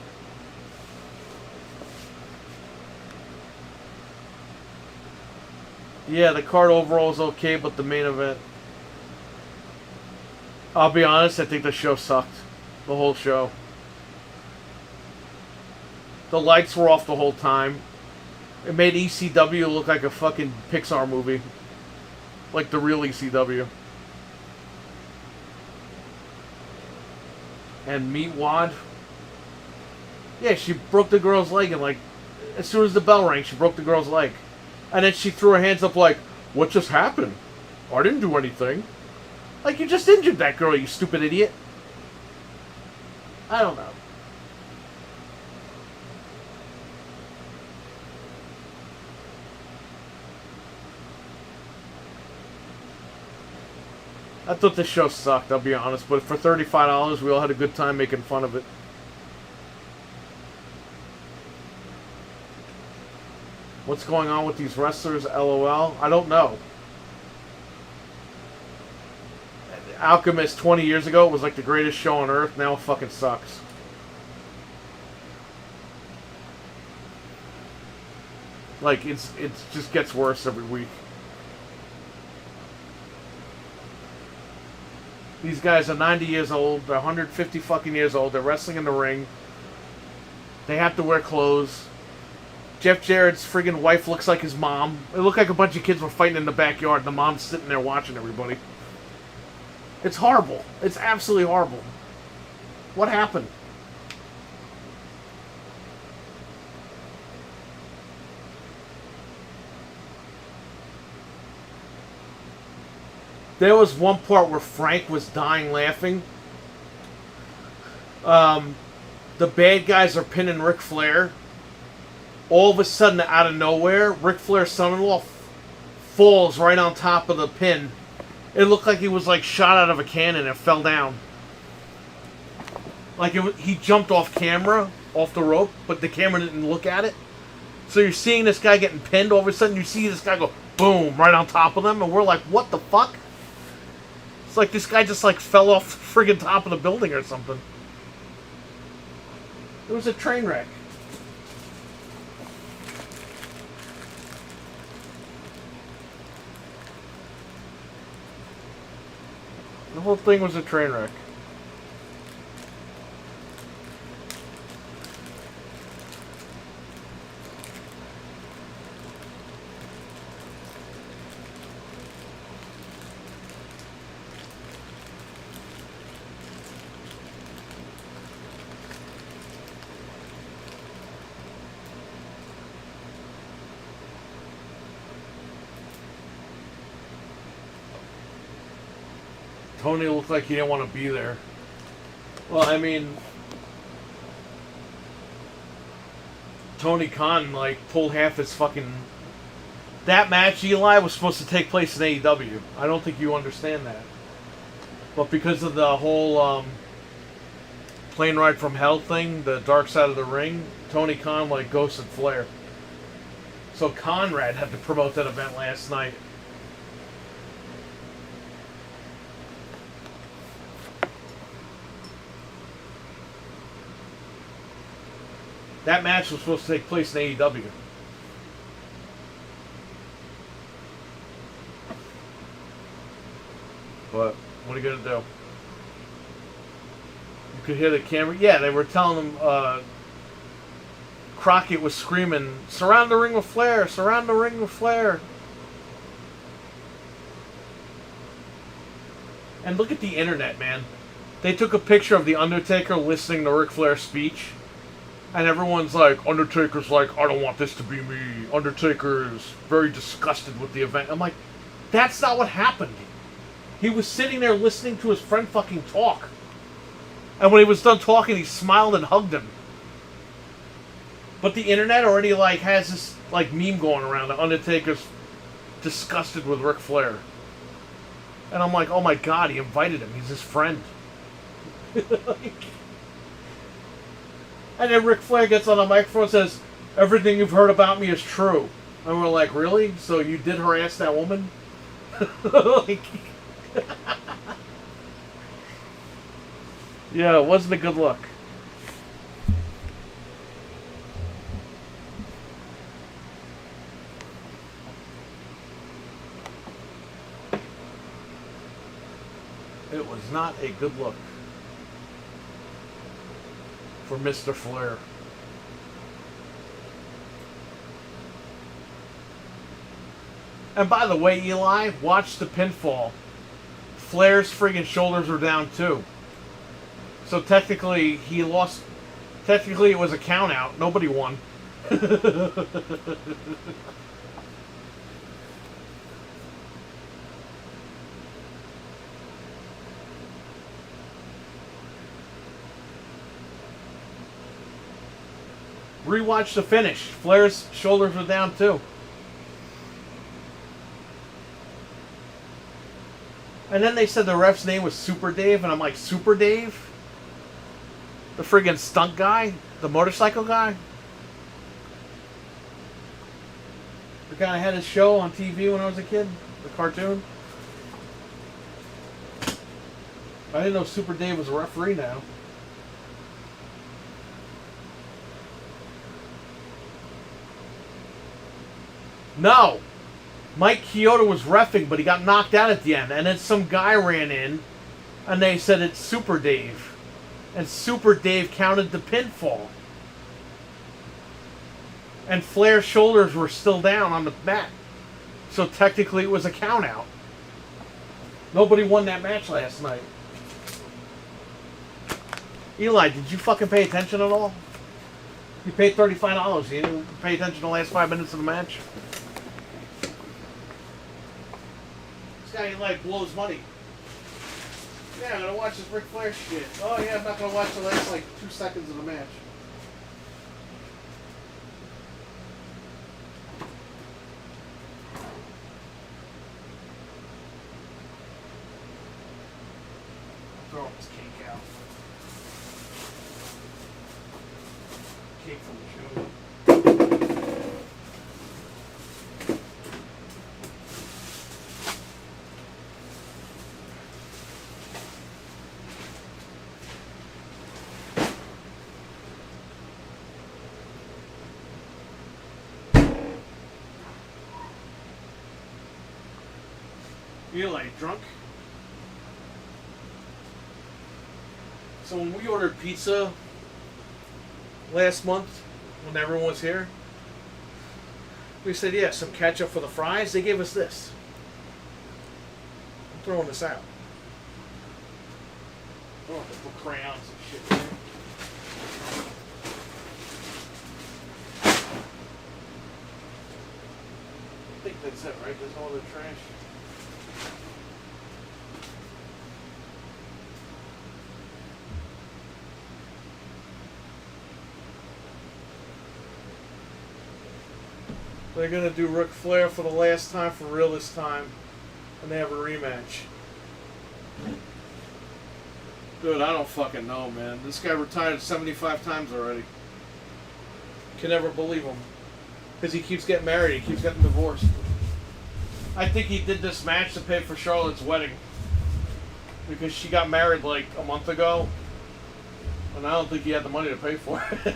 Yeah, the card overall is okay, but the main event... I'll be honest, I think the show sucked. The whole show. The lights were off the whole time. It made ECW look like a fucking Pixar movie. Like the real ECW. And Meat Wad. Yeah, she broke the girl's leg, and like, as soon as the bell rang, she broke the girl's leg. And then she threw her hands up like, what just happened? I didn't do anything. Like, you just injured that girl, you stupid idiot. I don't know. I thought this show sucked, I'll be honest, but for $35, we all had a good time making fun of it. What's going on with these wrestlers, LOL? I don't know. Alchemist 20 years ago was like the greatest show on earth, now it fucking sucks. Like, it just gets worse every week. These guys are 90 years old, they're 150 fucking years old, they're wrestling in the ring. They have to wear clothes. Jeff Jarrett's friggin' wife looks like his mom. It looked like a bunch of kids were fighting in the backyard and the mom's sitting there watching everybody. It's horrible. It's absolutely horrible. What happened? There was one part where Frank was dying laughing. The bad guys are pinning Ric Flair. All of a sudden, out of nowhere, Ric Flair's son-in-law falls right on top of the pin. It looked like he was like shot out of a cannon and fell down. Like he jumped off camera, off the rope, but the camera didn't look at it. So you're seeing this guy getting pinned. All of a sudden, you see this guy go boom right on top of them, and we're like, what the fuck? It's like this guy just like fell off the friggin' top of the building or something. It was a train wreck. The whole thing was a train wreck. Tony looked like he didn't want to be there. Well, I mean, Tony Khan, like, pulled half his fucking... That match, Eli, was supposed to take place in AEW. I don't think you understand that. But because of the whole plane ride from hell thing, the dark side of the ring, Tony Khan, like, ghosted Flair. So Conrad had to promote that event last night. That match was supposed to take place in AEW. But, what are you going to do? You could hear the camera. Yeah, they were telling them, Crockett was screaming, surround the ring with Flair, surround the ring with Flair. And look at the internet, man. They took a picture of The Undertaker listening to Ric Flair's speech. And everyone's like, Undertaker's like, I don't want this to be me. Undertaker is very disgusted with the event. I'm like, that's not what happened. He was sitting there listening to his friend fucking talk. And when he was done talking, he smiled and hugged him. But the internet already like has this like meme going around. The Undertaker's disgusted with Ric Flair, and I'm like, oh my god, he invited him. He's his friend. Like, and then Ric Flair gets on the microphone and says, "Everything you've heard about me is true." And we're like, really? So you did harass that woman? Like, yeah, it wasn't a good look. It was not a good look for Mr. Flair. And by the way, Eli, watch the pinfall. Flair's friggin' shoulders were down too. So technically, he lost. Technically, it was a count out. Nobody won. Rewatch the finish. Flair's shoulders were down too. And then they said the ref's name was Super Dave, and I'm like, Super Dave? The friggin' stunt guy? The motorcycle guy? The guy that had his show on TV when I was a kid? The cartoon? I didn't know Super Dave was a referee now. No! Mike Chioda was reffing, but he got knocked out at the end. And then some guy ran in, and they said it's Super Dave. And Super Dave counted the pinfall. And Flair's shoulders were still down on the mat. So technically it was a count out. Nobody won that match last night. Eli, did you fucking pay attention at all? You paid $35. You didn't pay attention to the last 5 minutes of the match? This guy, like, blows money. Yeah, I'm gonna watch this Ric Flair shit. Oh yeah, I'm not gonna watch the last, like, 2 seconds of the match. Throw this cake out. Cake from the show. You like drunk? So when we ordered pizza last month, when everyone was here, we said, yeah, some ketchup for the fries. They gave us this. I'm throwing this out. Oh, they put crayons and shit in there. I think that's it, right? There's no other trash. They're going to do Ric Flair for the last time for real this time. And they have a rematch. Dude, I don't fucking know, man. This guy retired 75 times already. Can never believe him. Because he keeps getting married. He keeps getting divorced. I think he did this match to pay for Charlotte's wedding. Because she got married like a month ago. And I don't think he had the money to pay for it.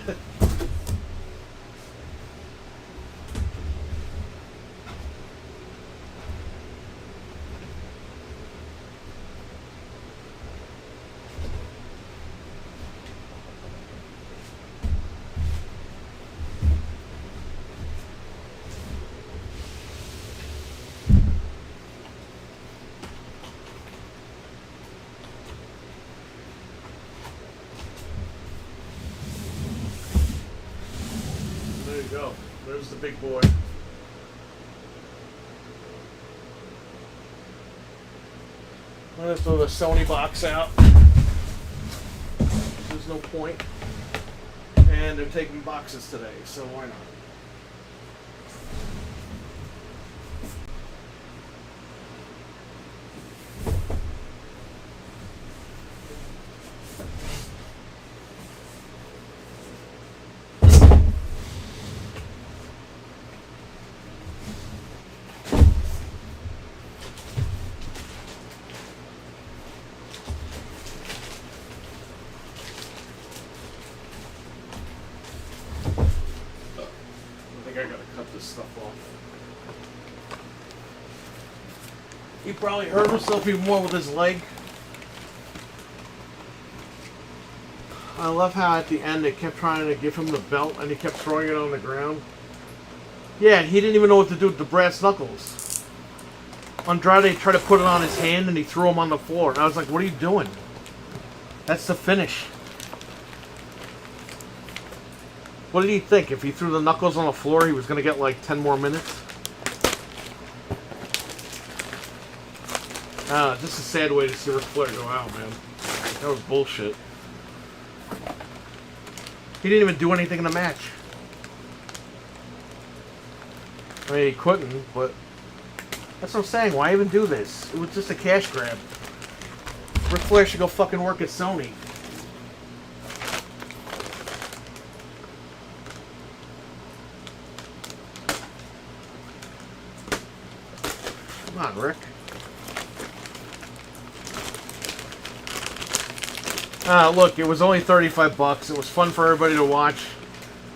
There you go. There's the big boy. I'm going to throw the Sony box out. There's no point. And they're taking boxes today, so why not? I gotta cut this stuff off. He probably hurt himself even more with his leg. I love how at the end they kept trying to give him the belt and he kept throwing it on the ground. Yeah, he didn't even know what to do with the brass knuckles. Andrade tried to put it on his hand and he threw him on the floor. And I was like, what are you doing? That's the finish. What did he think? If he threw the knuckles on the floor, he was going to get like 10 more minutes? Just a sad way to see Ric Flair go out, man. That was bullshit. He didn't even do anything in the match. I mean, he couldn't, but that's what I'm saying. Why even do this? It was just a cash grab. Ric Flair should go fucking work at Sony. Come on, Rick. Look, it was only $35. It was fun for everybody to watch.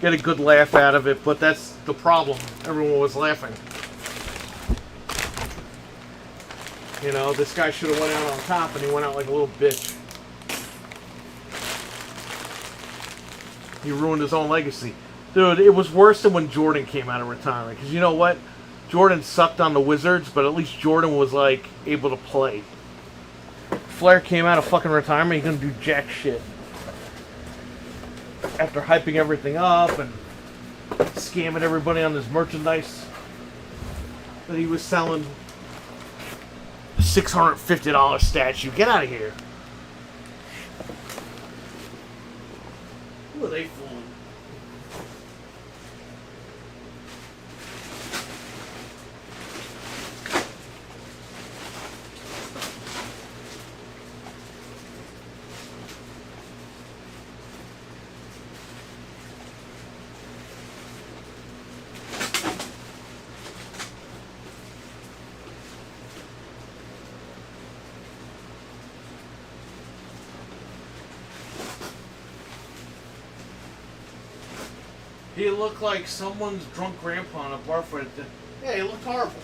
Get a good laugh out of it, but that's the problem. Everyone was laughing. You know, this guy should have went out on top, and he went out like a little bitch. He ruined his own legacy. Dude, it was worse than when Jordan came out of retirement. Because you know what? Jordan sucked on the Wizards, but at least Jordan was, like, able to play. Flair came out of fucking retirement, he's gonna do jack shit. After hyping everything up and scamming everybody on his merchandise that he was selling. $650 statue. Get out of here. Who are they fooling? He looked like someone's drunk grandpa on a bar fight. Yeah, he looked horrible.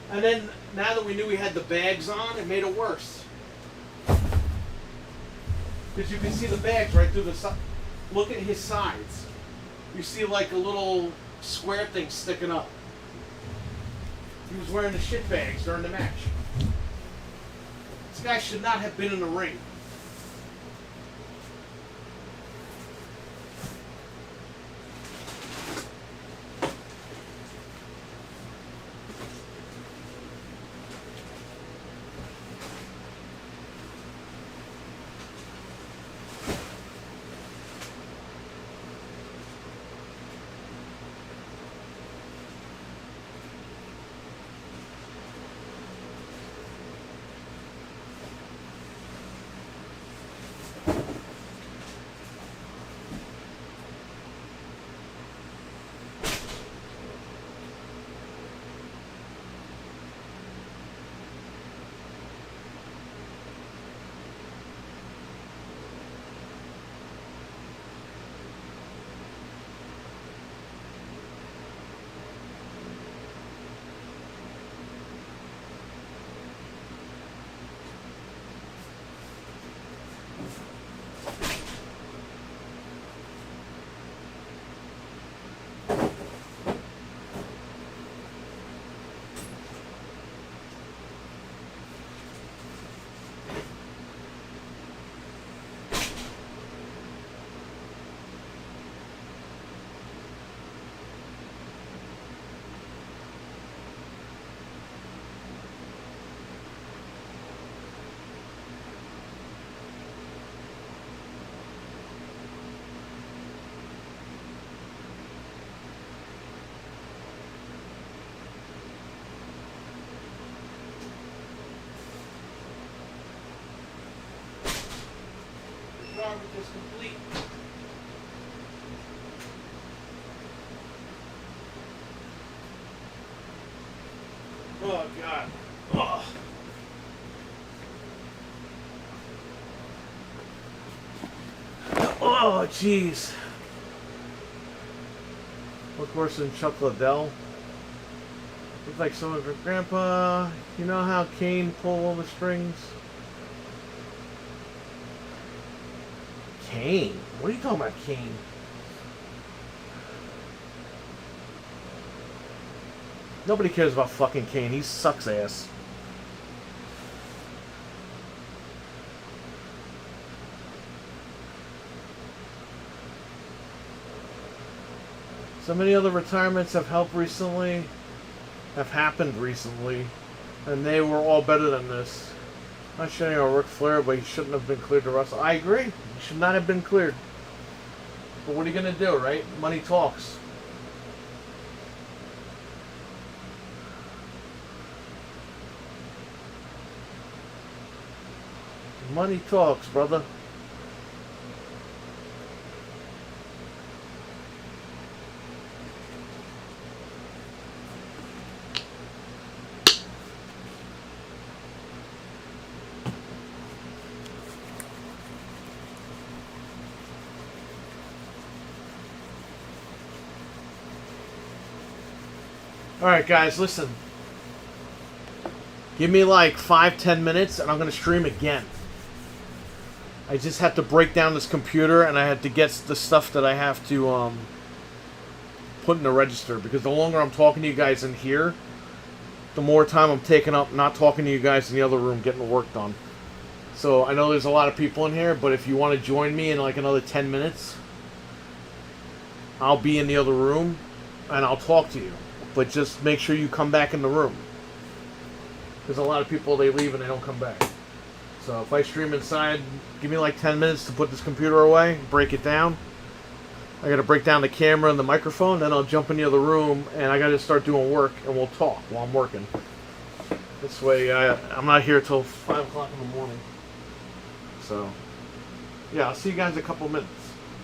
And then, now that we knew he had the bags on, it made it worse. Because you can see the bags right through the side. Look at his sides. You see like a little square thing sticking up. He was wearing the shit bags during the match. This guy should not have been in the ring. complete. Oh, God. Oh. Oh, jeez. Look worse than Chuck Liddell. Looks like someone for Grandpa. You know how Kane pulled all the strings? Kane? What are you talking about, Kane? Nobody cares about fucking Kane. He sucks ass. So many other retirements have happened recently, and they were all better than this. Not shitting on Ric Flair, but he shouldn't have been cleared to wrestle. I agree. He should not have been cleared. But what are you going to do, right? Money talks. Money talks, brother. Alright guys, listen. Give me like 5-10 minutes and I'm going to stream again. I just had to break down this computer and I had to get the stuff that I have to put in the register. Because the longer I'm talking to you guys in here, the more time I'm taking up not talking to you guys in the other room getting the work done. So I know there's a lot of people in here, but if you want to join me in like another 10 minutes, I'll be in the other room and I'll talk to you. But just make sure you come back in the room. Because a lot of people, they leave and they don't come back. So if I stream inside, give me like 10 minutes to put this computer away, break it down. I got to break down the camera and the microphone, then I'll jump in the other room and I got to start doing work and we'll talk while I'm working. This way, I'm not here till 5 o'clock in the morning. So, yeah, I'll see you guys in a couple minutes.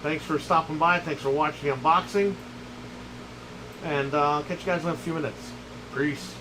Thanks for stopping by. Thanks for watching the unboxing. And I'll catch you guys in a few minutes. Peace.